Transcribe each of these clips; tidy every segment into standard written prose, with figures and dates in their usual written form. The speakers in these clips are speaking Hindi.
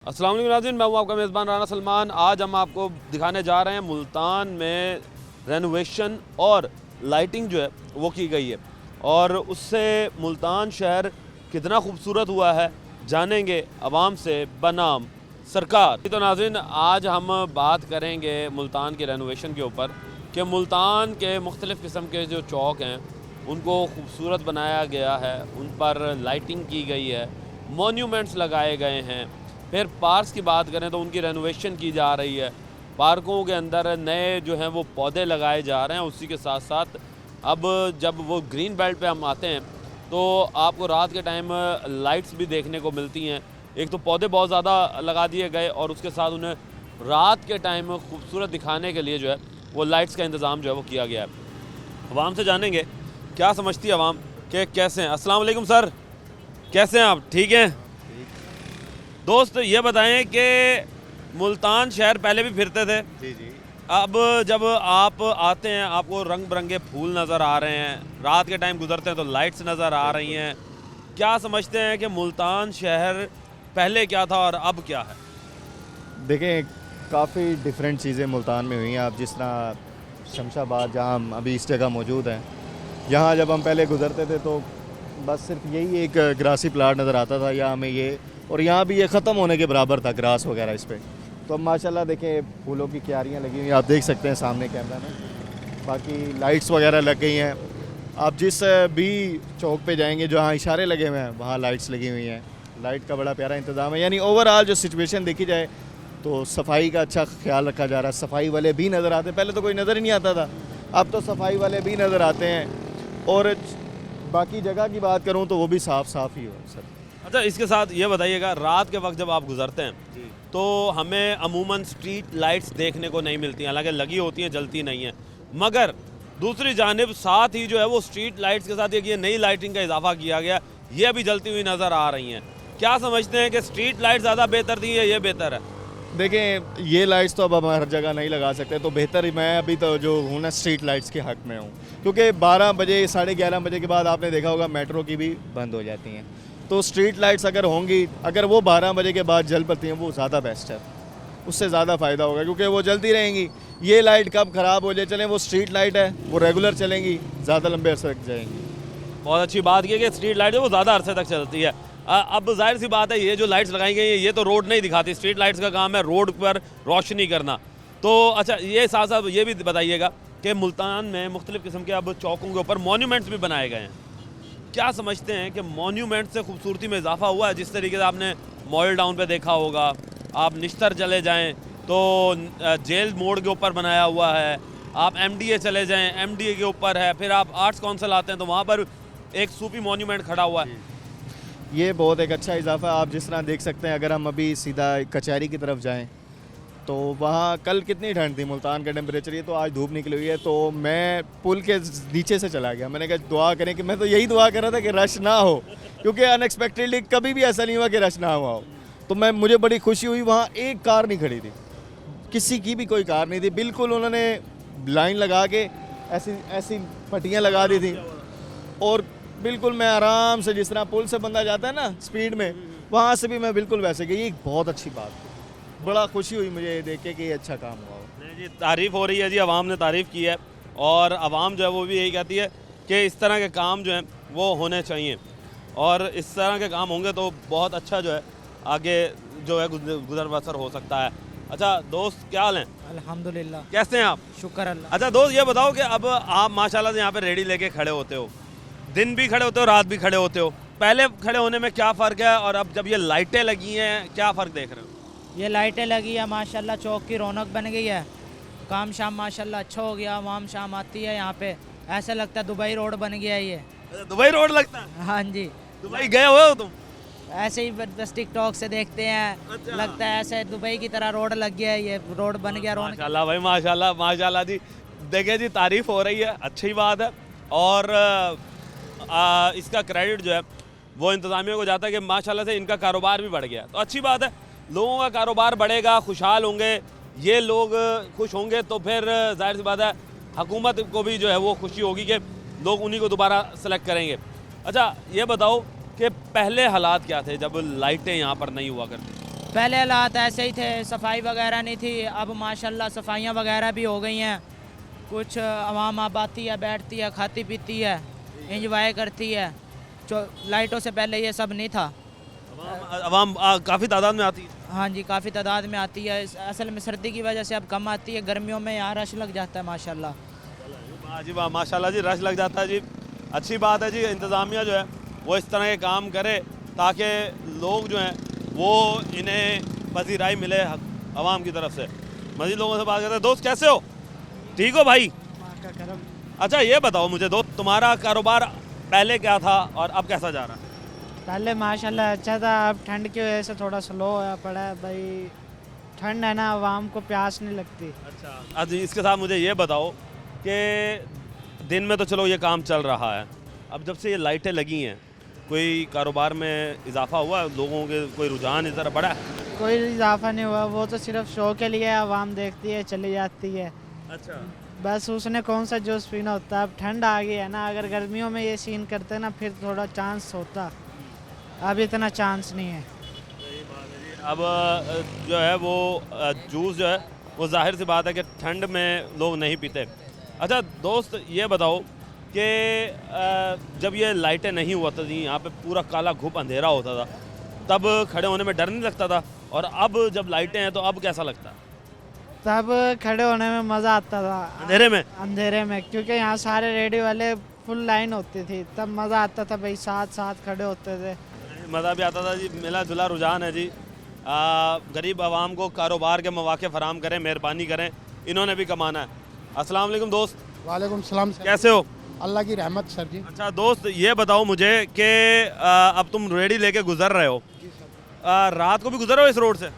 अस्सलाम वालेकुम नाज़रीन, मैं हूं आपका मेज़बान राना सलमान। आज हम आपको दिखाने जा रहे हैं मुल्तान में रेनोवेशन और लाइटिंग जो है वो की गई है और उससे मुल्तान शहर कितना खूबसूरत हुआ है जानेंगे अवाम से बनाम सरकार। तो नाज़रीन, आज हम बात करेंगे मुल्तान के रेनोवेशन के ऊपर कि मुल्तान के मुख्तलिफ़ किस्म के जो चौक हैं उनको खूबसूरत बनाया गया है, उन पर लाइटिंग की गई है, मॉन्यूमेंट्स लगाए गए हैं। फिर पार्क्स की बात करें तो उनकी रेनोवेशन की जा रही है, पार्कों के अंदर नए जो हैं वो पौधे लगाए जा रहे हैं। उसी के साथ साथ अब जब वो ग्रीन बेल्ट पे हम आते हैं तो आपको रात के टाइम लाइट्स भी देखने को मिलती हैं। एक तो पौधे बहुत ज़्यादा लगा दिए गए और उसके साथ उन्हें रात के टाइम खूबसूरत दिखाने के लिए जो है वो लाइट्स का इंतज़ाम जो है वो किया गया है। अवाम से जानेंगे क्या समझती है अवाम कि कैसे हैं। अस्सलाम वालेकुम सर, कैसे हैं आप? ठीक हैं दोस्त, ये बताएं कि मुल्तान शहर पहले भी फिरते थे, जी जी। अब जब आप आते हैं आपको रंग बिरंगे फूल नज़र आ रहे हैं, रात के टाइम गुजरते हैं तो लाइट्स नज़र आ रही हैं। क्या समझते हैं कि मुल्तान शहर पहले क्या था और अब क्या है? देखें, काफ़ी डिफरेंट चीज़ें मुल्तान में हुई हैं। आप जिस तरह शमशाबाद, जहाँ हम अभी इस जगह मौजूद हैं, यहाँ जब हम पहले गुजरते थे तो बस सिर्फ यही एक ग्रासी प्लाट नज़र आता था, या हमें ये, और यहाँ भी ये ख़त्म होने के बराबर था ग्रास वगैरह इस पर। तो अब माशाल्लाह देखें फूलों की क्यारियाँ लगी हुई हैं, आप देख सकते हैं सामने कैमरा में। बाकी लाइट्स वगैरह लग गई हैं। आप जिस भी चौक पे जाएंगे जहाँ इशारे लगे हुए हैं वहाँ लाइट्स लगी हुई हैं। लाइट का बड़ा प्यारा इंतज़ाम है। यानी ओवरऑल जो सिचुएशन देखी जाए तो सफाई का अच्छा ख्याल रखा जा रहा है। सफाई वाले भी नज़र आते हैं, पहले तो कोई नज़र ही नहीं आता था, अब तो सफाई वाले भी नज़र आते हैं। और बाकी जगह की बात करूँ तो वो भी साफ़ साफ़ ही हो सर। अच्छा, इसके साथ ये बताइएगा, रात के वक्त जब आप गुजरते हैं तो हमें अमूमन स्ट्रीट लाइट्स देखने को नहीं मिलती, हालांकि लगी होती हैं, जलती नहीं हैं। मगर दूसरी जानिब साथ ही जो है वो स्ट्रीट लाइट्स के साथ एक ये नई लाइटिंग का इजाफा किया गया, ये अभी जलती हुई नज़र आ रही हैं। क्या समझते हैं कि स्ट्रीट लाइट ज़्यादा बेहतर थी या ये बेहतर है? देखें, ये लाइट्स तो अब हम हर जगह नहीं लगा सकते, तो बेहतर ही मैं अभी तो जो हूँ ना स्ट्रीट लाइट्स के हक़ में हूँ, क्योंकि 12 बजे 11:30 बजे के बाद आपने देखा होगा मेट्रो की भी बंद हो जाती हैं। तो स्ट्रीट लाइट्स अगर होंगी, अगर वो 12 बजे के बाद जल पड़ती हैं, वो ज़्यादा बेस्ट है, उससे ज़्यादा फ़ायदा होगा, क्योंकि वो जलती रहेंगी। ये लाइट कब ख़राब हो जाए, चलें वो स्ट्रीट लाइट है, वो रेगुलर चलेंगी, ज़्यादा लंबे अरसे तक जाएंगी। बहुत अच्छी बात की कि स्ट्रीट लाइट है वो ज़्यादा अरसे तक चलती है। अब जाहिर सी बात है, ये जो लाइट्स लगाई गई हैं ये तो रोड नहीं दिखाती, स्ट्रीट लाइट्स का काम है रोड पर रोशनी करना। तो अच्छा, ये साथ साथ ये भी बताइएगा कि मुल्तान में मुख्तलिफ़ किस्म के अब चौकों के ऊपर मॉन्यूमेंट्स भी बनाए गए हैं। क्या समझते हैं कि मॉन्यूमेंट से खूबसूरती में इजाफा हुआ है? जिस तरीके से आपने मॉडल टाउन पे देखा होगा, आप निश्तर चले जाएं तो जेल मोड़ के ऊपर बनाया हुआ है, आप MDA चले जाएं MDA के ऊपर है, फिर आप आर्ट्स काउंसिल आते हैं तो वहाँ पर एक सूफी मॉन्यूमेंट खड़ा हुआ है। ये बहुत एक अच्छा इजाफा आप जिस तरह देख सकते हैं। अगर हम अभी सीधा कचहरी की तरफ जाएं तो वहाँ कल कितनी ठंड थी, मुल्तान का टेम्परेचर, ये तो आज धूप निकली हुई है, तो मैं पुल के नीचे से चला गया। मैंने कहा दुआ करें, कि मैं तो यही दुआ कर रहा था कि रश ना हो, क्योंकि अनएक्सपेक्टेडली कभी भी ऐसा नहीं हुआ कि रश ना हुआ हो। तो मुझे बड़ी खुशी हुई, वहाँ एक कार नहीं खड़ी थी, किसी की भी कोई कार नहीं थी, बिल्कुल उन्होंने लाइन लगा के ऐसी ऐसी पट्टियाँ लगा दी थी, और बिल्कुल मैं आराम से, जिस तरह पुल से बंदा जाता है ना स्पीड में, वहाँ से भी मैं बिल्कुल वैसे गई। एक बहुत अच्छी बात थी, बड़ा खुशी हुई मुझे ये देख के कि ये अच्छा काम हुआ हो। नहीं जी, तारीफ़ हो रही है जी, आवाम ने तारीफ़ की है और आवाम जो है वो भी यही कहती है कि इस तरह के काम जो हैं वो होने चाहिए, और इस तरह के काम होंगे तो बहुत अच्छा जो है आगे जो है गुजर बसर हो सकता है। अच्छा दोस्त, क्या हाल हैं? अल्हम्दुलिल्लाह, कैसे हैं आप? शुक्र अल्लाह। अच्छा दोस्त, ये बताओ कि अब आप माशाल्लाह से यहाँ पे रेडी लेके खड़े होते हो, दिन भी खड़े होते हो, रात भी खड़े होते हो, पहले खड़े होने में क्या फ़र्क है और अब जब ये लाइटें लगी हैं क्या फ़र्क देख रहे हो? ये लाइटें लगी है, माशाल्लाह चौक की रौनक बन गई है, काम शाम माशाल्लाह अच्छा हो गया, आवाम शाम आती है यहाँ पे, ऐसा लगता है दुबई रोड बन गया है ये। अच्छा, दुबई रोड लगता है? हाँ जी, दुबई गए हुए हो तुम? ऐसे ही बस टिकटॉक से देखते हैं, अच्छा। लगता है ऐसे दुबई की तरह रोड लग गया है, ये रोड बन गया रौनक। माशाल्लाह भाई, माशाल्लाह माशाल्लाह जी। देखिए जी, तारीफ़ हो रही है, अच्छी बात है, और इसका क्रेडिट जो है वो इंतज़ामिया को जाता है कि माशाल्लाह से इनका कारोबार भी बढ़ गया, तो अच्छी बात है। लोगों का कारोबार बढ़ेगा, खुशहाल होंगे, ये लोग खुश होंगे तो फिर जाहिर सी बात है हुकूमत को भी जो है वो खुशी होगी कि लोग उन्हीं को दोबारा सेलेक्ट करेंगे। अच्छा, ये बताओ कि पहले हालात क्या थे जब लाइटें यहाँ पर नहीं हुआ करती? पहले हालात ऐसे ही थे, सफाई वगैरह नहीं थी। अब माशाल्लाह सफाइयाँ वगैरह भी हो गई हैं। कुछ आवाम अब आती है, बैठती है, खाती पीती है, इंजॉय करती है। जो लाइटों से पहले ये सब नहीं था। अवाम काफ़ी तादाद में आती है। हाँ जी, काफ़ी तादाद में आती है। असल में सर्दी की वजह से अब कम आती है, गर्मियों में यहाँ रश लग जाता है माशाल्लाह। वाह जी वाह, माशाल्लाह जी, रश लग जाता है जी। अच्छी बात है जी, इंतज़ामिया जो है वो इस तरह के काम करे ताकि लोग जो हैं वो इन्हें पजीराई मिले आवाम की तरफ से। मज़ीद लोगों से बात करते हैं। दोस्त कैसे हो? ठीक हो भाई? अच्छा ये बताओ मुझे दोस्त, तुम्हारा कारोबार पहले क्या था और अब कैसा जा रहा है? पहले माशाल्लाह अच्छा था, अब ठंड की वजह से थोड़ा स्लो होया पड़ा है भाई। ठंड है ना, आवाम को प्यास नहीं लगती। अच्छा, आज इसके साथ मुझे ये बताओ कि दिन में तो चलो ये काम चल रहा है, अब जब से ये लाइटें लगी हैं कोई कारोबार में इजाफा हुआ है? लोगों के कोई रुझान इस तरह बढ़ा है? कोई इजाफा नहीं हुआ, वो तो सिर्फ शो के लिए आवाम देखती है, चली जाती है। अच्छा, बस उसने कौन सा जूस पीना होता है। अब ठंड आ गई है ना, अगर गर्मियों में ये सीन करते ना फिर थोड़ा चांस होता, अब इतना चांस नहीं है। अब जो है वो जूस जो है वो जाहिर सी बात है कि ठंड में लोग नहीं पीते। अच्छा दोस्त ये बताओ कि जब ये लाइटें नहीं हुआ थी, यहाँ पे पूरा काला घुप अंधेरा होता था, तब खड़े होने में डर नहीं लगता था? और अब जब लाइटें हैं तो अब कैसा लगता है? तब खड़े होने में मज़ा आता था अंधेरे में? अंधेरे में, क्योंकि यहाँ सारे रेडी वाले फुल लाइन होती थी, तब मज़ा आता था भाई, साथ साथ खड़े होते थे। मज़ा भी आता था जी। मिला जुला रुझान है जी। गरीब आवाम को कारोबार के मौके फराम करें, मेहरबानी करें, इन्होंने भी कमाना है। अस्सलाम वालेकुम दोस्त। वालेकुम सलाम सर। कैसे हो? अल्लाह की रहमत सर जी। अच्छा दोस्त ये बताओ मुझे कि अब तुम रेडी लेके गुजर रहे हो, रात को भी गुजर रहे हो इस रोड से?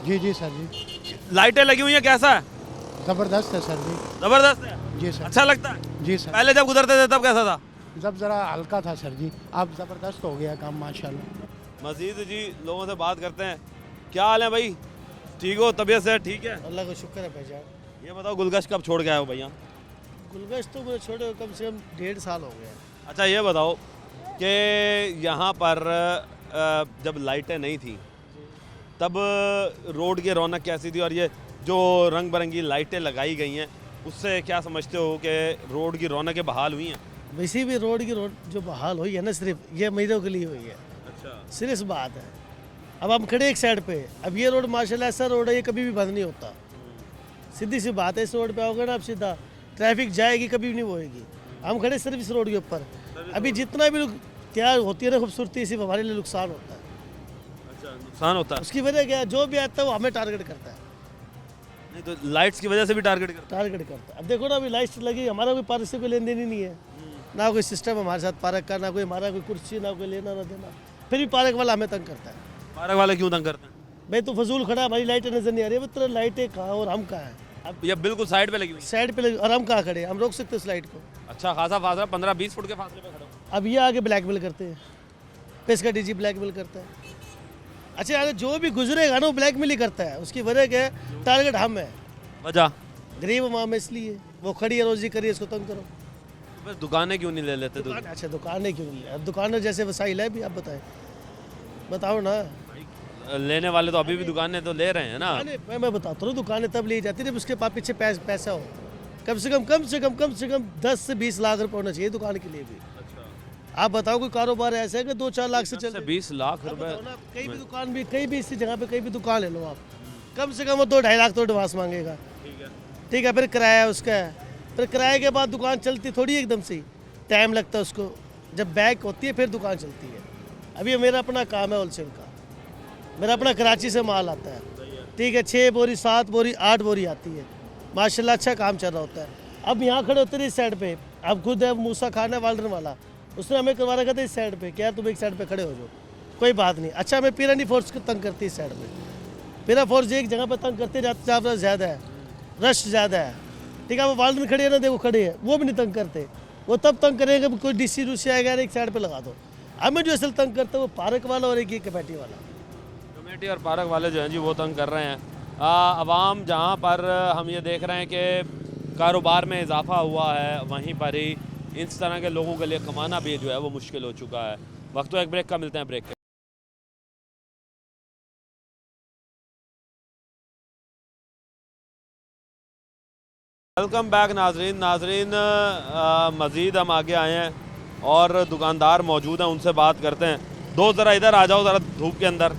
जी जी सर जी। लाइटें लगी हुई हैं, कैसा है? ज़बरदस्त है सर जी। ज़बरदस्त है? जी सर। अच्छा लगता है? जी सर। पहले जब गुजरते थे तब कैसा था? जब ज़रा हल्का था सर जी, अब ज़बरदस्त हो गया काम माशाल्लाह। मजीद जी लोगों से बात करते हैं। क्या हाल है भाई? ठीक हो? तबीयत से ठीक है? अल्लाह का शुक्र है भाईजान। ये बताओ गुलगश कब छोड़ के आए हो भैया? गुलगश्त तो मुझे छोड़े कम से कम 1.5 साल हो गया। अच्छा ये बताओ कि यहाँ पर जब लाइटें नहीं थी तब रोड की रौनक कैसी थी, और ये जो रंग बिरंगी लाइटें लगाई गई हैं उससे क्या समझते हो कि रोड की रौनकें बहाल हुई हैं? वैसे भी रोड जो बहाल हुई है ना, सिर्फ ये महीनों के लिए हुई है। अच्छा, सीरियस बात है। अब हम खड़े एक साइड पे, अब ये रोड माशाल्लाह ऐसा रोड है, ये कभी भी बंद नहीं होता। सीधी सी बात है, इस रोड पे आओगे ना आप सीधा, ट्रैफिक जाएगी, कभी भी नहीं होएगी। हम खड़े सिर्फ इस रोड के ऊपर। अभी जितना भी तैयार होती है ना खूबसूरती, सिर्फ हमारे लिए नुकसान होता है। अच्छा नुकसान होता है? उसकी वजह क्या है, जो भी आता है वो हमें टारगेट करता है। नहीं तो लाइट्स की वजह से भी टारगेट करता टारगेट करता है। अब देखो ना, अभी लाइट्स लगी, हमारा कोई पार्क से कोई लेन देन ही नहीं है, ना कोई सिस्टम हमारे साथ पार्क का, ना कोई हमारा कोई कुर्सी, ना कोई लेना ना देना, फिर भी पार्क वाला हमें तंग करता है। पार्क वाले क्यों तंग करते हैं? भाई तो फजूल खड़ा, हमारी लाइटें नजर नहीं आ रही है, मतलब लाइटें कहाँ और हम कहाँ हैं? अब ये बिल्कुल साइड पे लगी हुई है। साइड पे लगी और हम कहाँ खड़े हैं? हम रोक सकते हैं उस लाइट को? अच्छा खासा फासला, 15-20 फुट के फासले पे खड़े हो। अब ये आगे ब्लैकमेल करते हैं, पेश का डीजी ब्लैकमेल करता है। अच्छा अगर जो भी गुजरेगा ना वो ब्लैकमेल ही करता है, उसकी वजह क्या है? टारगेट हम है, वजह गरीब अवाम है, इसलिए वो खड़ी है, रोजी करिए, इसको तंग करो। फिर दुकानें क्यों नहीं ले लेते? अच्छा दुकानें क्यों नहीं? अब दुकानें जैसे वसाइल है भी, आप बताएं, बताओ ना। लेने वाले तो अभी भी दुकानें तो ले रहे हैं ना। मैं बताता हूँ, दुकानें तब ली जाती है जब उसके पास पीछे पैसा हो। कम से कम 10 से 20 लाख रुपए होना चाहिए दुकान के लिए भी। आप बताओ कोई कारोबार ऐसा है कि 2-4 लाख से चलते? 20 लाख रुपए? कहीं भी दुकान भी, कहीं भी इसी जगह पे कहीं भी दुकान ले लो आप, कम से कम वो 2-2.5 लाख तो एडवांस मांगेगा। ठीक है, फिर किराया उसका है, फिर किराए के बाद दुकान चलती थोड़ी एकदम से, टाइम लगता है उसको, जब बैक होती है फिर दुकान चलती है। अभी मेरा अपना काम है होलसेल का, मेरा अपना कराची से माल आता है, ठीक है, 6 बोरी 7 बोरी 8 बोरी आती है, माशाल्लाह अच्छा काम चल रहा होता है। अब यहाँ खड़े होते हैं इस साइड पे, अब खुद है मूसा खान है वाल्डन वाला, उसने हमें करवा रखा था इस साइड पे, क्या तुम एक साइड पे खड़े हो जाओ, कोई बात नहीं। अच्छा हमें पीरानी फोर्स को तंग करती है इस साइड पे, पीरा फोर्स एक जगह पे तंग करते जाते जाते, ज़्यादा है रश ज़्यादा है, ठीक है, वो वाल्डन खड़े है ना, देखो खड़े हैं, वो भी नहीं तंग करते, वो तब तंग करेंगे कोई डीसी रूसी आएगा एक साइड पे लगा दो। हमें जो असल तंग करते हैं वो पार्क वाला और एक ये कमेटी वाला। कमेटी और पार्क वाले जो हैं जी वो तंग कर रहे हैं अवाम। जहाँ पर हम ये देख रहे हैं कि कारोबार में इजाफा हुआ है, वहीं पर ही इस तरह के लोगों के लिए कमाना भी जो है वो मुश्किल हो चुका है। वक्त तो एक ब्रेक का, मिलते हैं ब्रेक के। वेलकम बैक नाजरीन। मज़ीद हम आगे आए हैं और दुकानदार मौजूद हैं, उनसे बात करते हैं। दोस्त ज़रा इधर आ जाओ, ज़रा धूप के अंदर।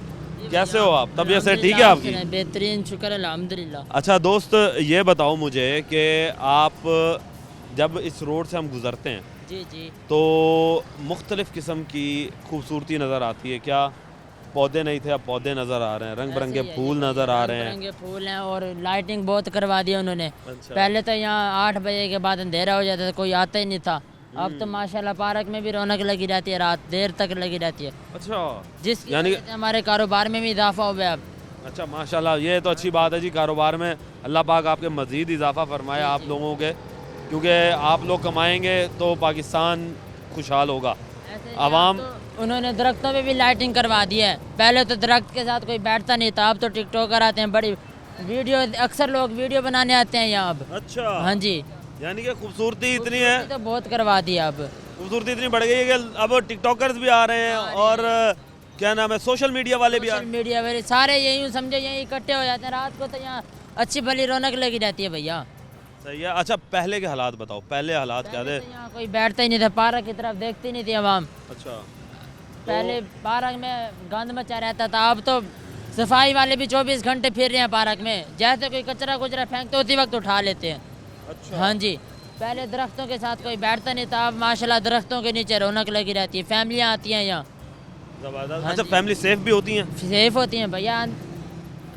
कैसे हो आप? तबीयत से ठीक है आपकी? बेहतरीन, शुक्र अल्हम्दुलिल्लाह। अच्छा दोस्त, ये बताओ मुझे कि आप जब इस रोड से हम गुज़रते हैं जी जी, तो मुख्तलिफ़ किस्म की खूबसूरती नज़र आती है। क्या पौधे नहीं थे, अब पौधे नज़र आ रहे हैं, रंग बिरंगे ऐसे ही है फूल जी, नज़र आ रहे रंग हैं। बिरंगे फूल हैं और लाइटिंग बहुत करवा दी उन्होंने। अच्छा। पहले तो यहाँ 8 बजे के बाद अंधेरा हो जाता था, कोई आता ही नहीं था। अब तो माशाल्लाह पार्क में भी रौनक लगी रहती है, रात देर तक लगी रहती है, अच्छा जिसकी यानी वजह से हमारे कारोबार में भी इजाफा हो गया अब। अच्छा माशाल्लाह, ये तो अच्छी बात है जी। कारोबार में अल्लाह पाक आपके मज़ीद इजाफा फरमाए आप लोगों के, क्योंकि आप लोग कमाएंगे तो पाकिस्तान खुशहाल होगा। ऐसे ही आवाम अब तो उन्होंने दरख्तों में भी लाइटिंग करवा दी है। पहले तो दरख्त के साथ कोई बैठता नहीं था, अब तो टिकटॉकर आते हैं, बड़ी वीडियो, अक्सर लोग वीडियो बनाने आते हैं यहाँ अब। अच्छा हाँ जी, यानी कि खूबसूरती इतनी है, तो बहुत करवा दी अब। खूबसूरती इतनी बढ़ गई है कि अब टिकटॉकर्स भी आ रहे हैं और क्या नाम है, सोशल मीडिया वाले भी आ सोशल मीडिया वाले सारे यही समझे, यही इकट्ठे हो जाते हैं। रात को तो यहाँ अच्छी भली रौनक लगी रहती है भैया। सही है। अच्छा पहले के हालात बताओ, पहले हालात क्या थे? पहले तो यहाँ कोई बैठता ही नहीं था, पार्क की तरफ देखती नहीं थी आवाम। अच्छा पहले पार्क में गंद मचा रहता था, अब तो सफाई वाले भी 24 घंटे फिर रहे हैं पार्क में। जैसे कोई कचरा कुचरा फेंकते उसी वक्त उठा लेते हैं। अच्छा हाँ जी, पहले दरख्तों के साथ कोई बैठता नहीं था, अब माशाल्लाह दरख्तों के नीचे रौनक लगी रहती है, फैमिलियाँ आती हैं यहाँ, जबरदस्त। हाँ अच्छा जी। फैमिली सेफ भी होती हैं? सेफ होती हैं भैया।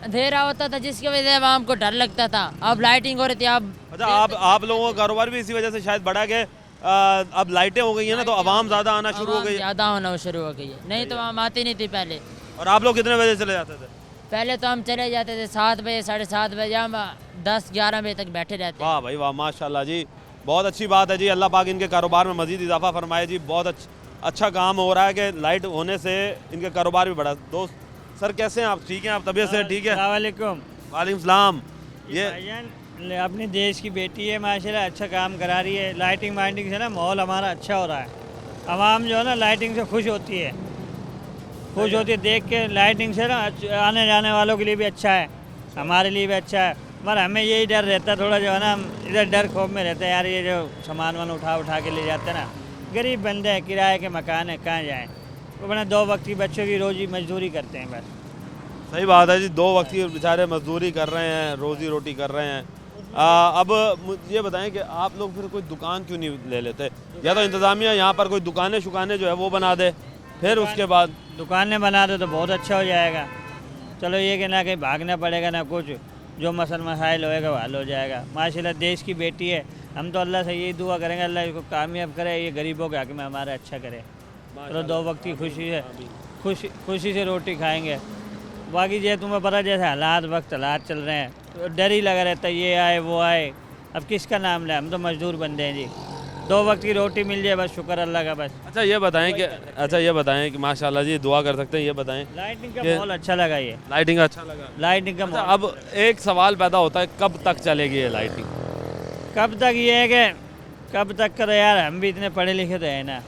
अंधेरा होता था जिसकी वजह से आवाम को डर लगता था, अब लाइटिंग हो रही थी। अब अच्छा आप लोगों का कारोबार भी इसी वजह से शायद बढ़ा के अब लाइटें हो गई हैं ना, तो आवाम ज़्यादा आना शुरू हो गई है। ज़्यादा होना शुरू हो गई है, नहीं तो आवाम आती नहीं थी पहले। और आप लोग कितने बजे चले जाते थे? पहले तो हम चले जाते थे 7 बजे, 7:30 बजे, हम 10-11 बजे तक बैठे रहते। वाह भाई वाह, माशाल्लाह जी, बहुत अच्छी बात है जी। अल्लाह पाक इनके कारोबार में मज़ीद इजाफा फरमाए जी। बहुत अच्छा काम हो रहा है कि लाइट होने से इनके कारोबार भी बढ़ा। दोस्त सर कैसे हैं आप? ठीक हैं आप? तबीयत से ठीक है? वालेकुम वालेकुम सलाम। ये भाईजान अपने देश की बेटी है, माशाल्लाह अच्छा काम करा रही है। लाइटिंग वाइटिंग से ना माहौल हमारा अच्छा हो रहा है। आवाम जो है ना लाइटिंग से खुश होती है, खुश होती है देख के। लाइटिंग से ना आने जाने वालों के लिए भी अच्छा है, हमारे लिए भी अच्छा है। मगर हमें यही डर रहता है थोड़ा, जो है ना हम इधर डर खौफ में रहते हैं यार, ये जो सामान वान उठा के ले जाते हैं ना, गरीब बंदे हैं, किराए के मकान है, कहाँ जाएँ। वो अपना 2 वक्त की बच्चों की रोजी मजदूरी करते हैं बस। सही बात है जी, 2 वक्त की बेचारे मजदूरी कर रहे हैं, रोज़ी रोटी कर रहे हैं। अब ये बताएं कि आप लोग फिर कोई दुकान क्यों नहीं ले लेते? या तो इंतज़ामिया यहाँ पर कोई दुकानें शुकानें जो है वो बना दे, फिर उसके बाद दुकानें बना दो तो बहुत अच्छा हो जाएगा। चलो ये कि ना कहीं भागना पड़ेगा ना कुछ, जो मसाइल होएगा वो हल हो जाएगा। माशाल्लाह देश की बेटी है, हम तो अल्लाह से यही दुआ करेंगे अल्लाह इसको कामयाब करे, ये गरीबों के हक में हमारा अच्छा करे। चलो 2 वक्त की खुशी से रोटी खाएंगे। बाकी ये तुम्हें पता जैसे हालात चल रहे हैं तो डर ही लगा रहता है, ये आए वो आए, अब किसका नाम लें। हम तो मजदूर बंदे हैं जी, 2 वक्त की रोटी मिल जाए बस शुक्र अल्लाह का बस। अच्छा ये बताएं कि माशाल्लाह जी दुआ कर सकते हैं। ये बताएं लाइटिंग का ये- माहौल अच्छा लगा, ये लाइटिंग अच्छा लगा। लाइटिंग का अच्छा, माहौल अब एक सवाल पैदा होता है, कब तक चलेगी ये लाइटिंग? कब तक ये है कि कब तक कर यार, हम भी इतने पढ़े लिखे तो है ना।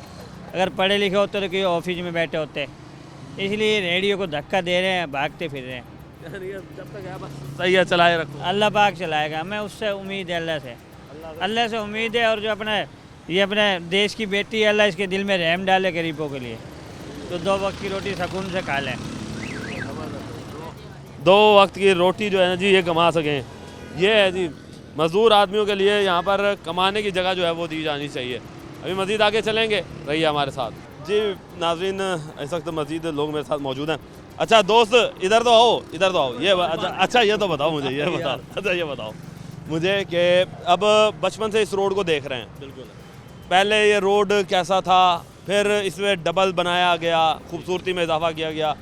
अगर पढ़े लिखे होते तो कोई ऑफिस में बैठे होते, इसलिए रेडियो को धक्का दे रहे हैं, भागते फिर रहे हैं। जब तक है बस सही है, चलाए रखो। अल्लाह पाक चलाएगा, हमें उससे उम्मीद है, अल्लाह से उम्मीद है। और जो अपने देश की बेटी है, अल्लाह इसके दिल में रहम डाले गरीबों के लिए, तो 2 वक्त की रोटी सुकून से खा लें। 2 वक्त की रोटी जो है ना जी ये कमा सकें, ये है जी। मज़दूर आदमियों के लिए यहाँ पर कमाने की जगह जो है वो दी जानी चाहिए। अभी मज़ीद आगे चलेंगे, रहिए हमारे साथ जी। नाज़रीन इस वक्त मज़ीद लोग मेरे साथ मौजूद हैं। अच्छा दोस्त इधर तो आओ, ये अच्छा ये तो बताओ मुझे, ये बताओ मुझे कि अब बचपन से इस रोड को देख रहे हैं, बिल्कुल पहले ये रोड कैसा था, फिर इसमें डबल बनाया गया, खूबसूरती में इजाफा किया गया,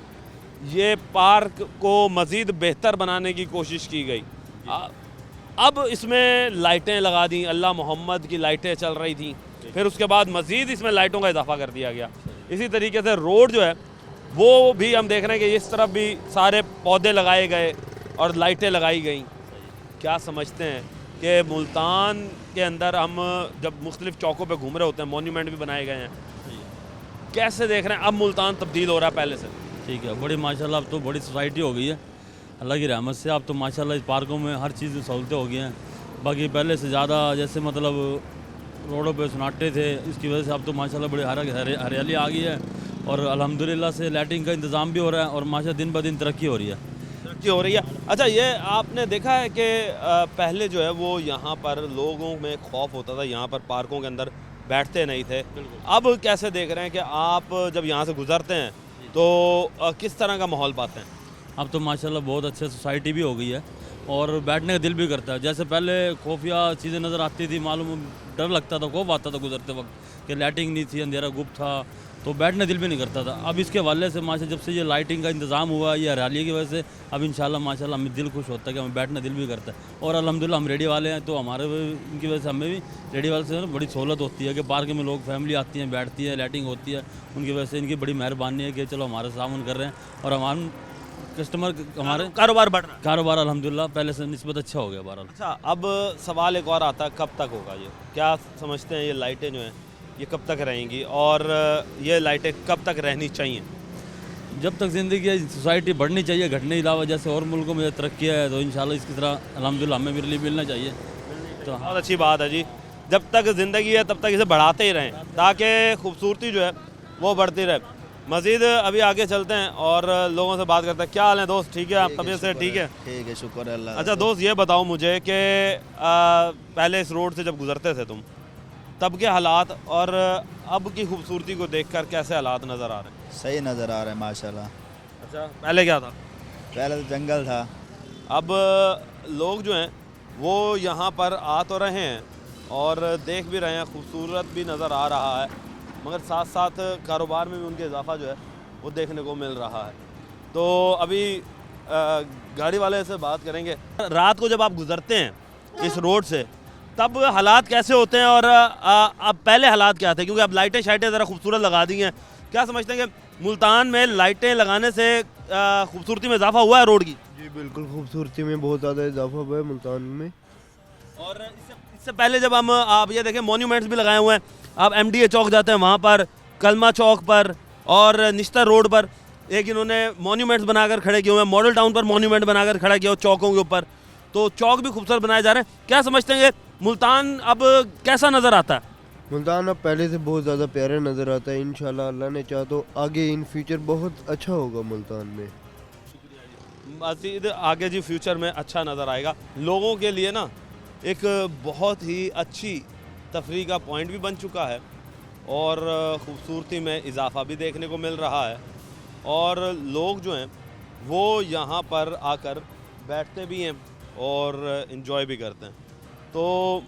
ये पार्क को मज़ीद बेहतर बनाने की कोशिश की गई। अब इसमें लाइटें लगा दी, अल्लाह मोहम्मद की लाइटें चल रही थी, फिर उसके बाद मज़ीद इसमें लाइटों का इजाफा कर दिया गया। इसी तरीके से रोड जो है वो भी हम देख रहे हैं कि इस तरफ भी सारे पौधे लगाए गए और लाइटें लगाई गई। क्या समझते हैं कि मुल्तान के अंदर हम जब मुख्तलिफ चौकों पे घूम रहे होते हैं, मोन्यूमेंट भी बनाए गए हैं, कैसे देख रहे हैं अब मुल्तान तब्दील हो रहा है पहले से? ठीक है, बड़ी माशाल्लाह अब तो बड़ी सोसाइटी हो गई है अल्लाह की रहमत से। अब तो माशाल्लाह इस पार्कों में हर चीज़ में सहूलतें हो गई हैं, बाकी पहले से ज़्यादा जैसे मतलब रोडों पे सन्नाटे थे, इसकी वजह से अब तो माशाल्लाह बड़ी हरियाली आ गई है और अल्हम्दुलिल्लाह से लाइटिंग का इंतज़ाम भी हो रहा है और माशा दिन ब दिन तरक्की हो रही है। तरक्की हो रही है। अच्छा, ये आपने देखा है कि पहले जो है वो यहाँ पर लोगों में खौफ होता था, यहाँ पर पार्कों के अंदर बैठते नहीं थे। अब कैसे देख रहे हैं कि आप जब यहाँ से गुजरते हैं तो किस तरह का माहौल पाते हैं? अब तो माशाल्लाह बहुत अच्छे सोसाइटी भी हो गई है और बैठने का दिल भी करता है। जैसे पहले खुफिया चीज़ें नज़र आती थी, मालूम डर लगता था, खौफ आता था गुजरते वक्त कि लाइटिंग नहीं थी, अंधेरा गुप्त था, तो बैठने दिल भी नहीं करता था। अब इसके हवाले से माशा जब से ये लाइटिंग का इंतज़ाम हुआ, ये हरियाली की वजह से अब इंशाल्लाह माशाल्लाह हमें दिल खुश होता है कि हमें बैठने दिल भी करता है। और अल्हम्दुलिल्लाह हम रेडियो वाले हैं तो हमारे इनकी वजह से हमें भी रेडियो वाले से बड़ी सहूलत होती है कि पार्क में लोग फैमिली आती हैं, बैठती है, लाइटिंग होती है, उनकी वजह से इनकी बड़ी मेहरबानी है कि चलो हमारे सामान कर रहे हैं और हमारे कस्टमर हमारे कारोबार बढ़ रहा है। कारोबार अल्हम्दुलिल्लाह पहले से निस्बत अच्छा हो गया बहरहाल। अच्छा, अब सवाल एक और आता है, कब तक होगा ये? क्या समझते हैं ये लाइटें जो हैं ये कब तक रहेंगी और ये लाइटें कब तक रहनी चाहिए? जब तक ज़िंदगी है सोसाइटी बढ़नी चाहिए, घटने के अलावा। जैसे और मुल्कों में तरक्की है तो इंशाल्लाह इसकी तरह अल्हम्दुलिल्लाह हमें भी मिलना चाहिए। तो बहुत अच्छी बात है जी, जब तक ज़िंदगी है तब तक इसे बढ़ाते ही रहें ताकि खूबसूरती जो है वो बढ़ती रहे। मज़ीद अभी आगे चलते हैं और लोगों से बात करते हैं। क्या हाल है दोस्त, ठीक है? आप तबीयत से ठीक है? ठीक है, शुक्र है अल्लाह। अच्छा दोस्त, ये बताओ मुझे कि पहले इस रोड से जब गुजरते थे तुम, तब के हालात और अब की खूबसूरती को देखकर कैसे हालात नज़र आ रहे हैं? सही नज़र आ रहा है माशाल्लाह। अच्छा, पहले क्या था? पहले तो जंगल था। अब लोग जो हैं वो यहाँ पर आ तो रहे हैं और देख भी रहे हैं, खूबसूरत भी नज़र आ रहा है, मगर साथ साथ कारोबार में भी उनके इजाफा जो है वो देखने को मिल रहा है। तो अभी गाड़ी वाले से बात करेंगे। रात को जब आप गुजरते हैं इस रोड से तब हालात कैसे होते हैं और अब पहले हालात क्या थे? क्योंकि अब लाइटें शाइटें ज़रा खूबसूरत लगा दी हैं। क्या समझते हैं कि मुल्तान में लाइटें लगाने से खूबसूरती में इजाफा हुआ है रोड की? जी बिल्कुल, खूबसूरती में बहुत ज़्यादा इजाफा हुआ है मुल्तान में। और इससे पहले जब हम आप ये देखें मॉन्यूमेंट्स भी लगाए हुए हैं। आप MDA चौक जाते हैं, वहाँ पर कलमा चौक पर और निश्तर रोड पर एक इन्होंने मॉन्यूमेंट्स बनाकर खड़े किए हुए हैं। मॉडल टाउन पर मॉन्यूमेंट बनाकर खड़ा किया हुआ चौकों के ऊपर, तो चौक भी खूबसूरत बनाए जा रहे हैं। क्या समझते हैं मुल्तान अब कैसा नज़र आता है? मुल्तान अब पहले से बहुत ज़्यादा प्यारा नज़र आता है। इंशाल्लाह अल्लाह ने चाहा तो आगे इन फ्यूचर बहुत अच्छा होगा मुल्तान में। मज़ीद आगे जी फ्यूचर में अच्छा नज़र आएगा। लोगों के लिए ना एक बहुत ही अच्छी तफरीह का पॉइंट भी बन चुका है और ख़ूबसूरती में इजाफा भी देखने को मिल रहा है और लोग जो हैं वो यहाँ पर आकर बैठते भी हैं और इन्जॉय भी करते हैं। तो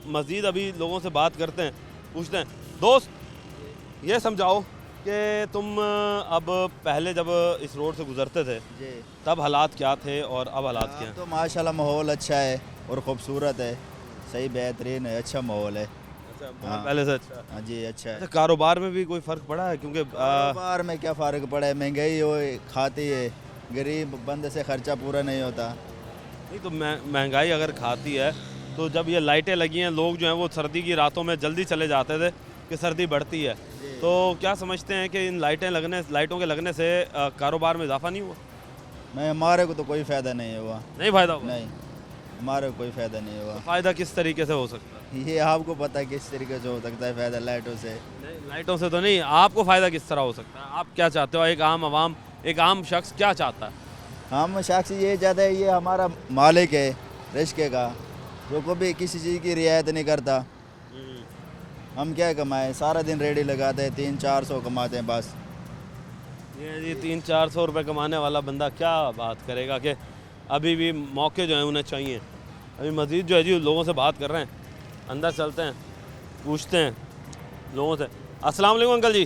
मज़ीद अभी लोगों से बात करते हैं, पूछते हैं। दोस्त, ये समझाओ कि तुम अब पहले जब इस रोड से गुजरते थे जी, तब हालात क्या थे और अब हालात क्या हैं? तो माशाल्लाह माहौल अच्छा है और ख़ूबसूरत है, सही बेहतरीन है, अच्छा माहौल है। अच्छा, पहले से अच्छा? हाँ जी, अच्छा है। अच्छा, कारोबार में भी कोई फ़र्क पड़ा है? क्योंकि कारोबार में क्या फ़र्क पड़ा है, महंगाई हो खाती है, गरीब बंदे से ख़र्चा पूरा नहीं होता। नहीं तो महंगाई अगर खाती है तो जब ये लाइटें लगी हैं, लोग जो हैं वो सर्दी की रातों में जल्दी चले जाते थे कि सर्दी बढ़ती है, तो क्या समझते हैं कि इन लाइटों के लगने से कारोबार में इजाफा नहीं हुआ? नहीं, हमारे को तो कोई फ़ायदा नहीं हुआ। नहीं फ़ायदा हुआ? नहीं, हमारे को कोई फ़ायदा नहीं हुआ। फ़ायदा किस तरीके से हो सकता है? ये आपको पता है किस तरीके से हो सकता है फ़ायदा लाइटों से? नहीं, लाइटों से तो नहीं, आपको फ़ायदा किस तरह हो सकता है? आप क्या चाहते हो? एक आम शख्स क्या चाहता है? हम शख्स ये चाहते हैं, ये हमारा मालिक है रिस्के का, जो कभी किसी चीज़ की रियायत नहीं करता। हम क्या कमाएं, सारा दिन रेडी लगाते हैं, 300-400 कमाते हैं बस। ये जी 300-400 रुपये कमाने वाला बंदा क्या बात करेगा कि अभी भी मौके जो हैं उन्हें चाहिए। अभी मज़ीद जो है जी लोगों से बात कर रहे हैं, अंदर चलते हैं, पूछते हैं लोगों से। अस्सलाम वालेकुम अंकल जी,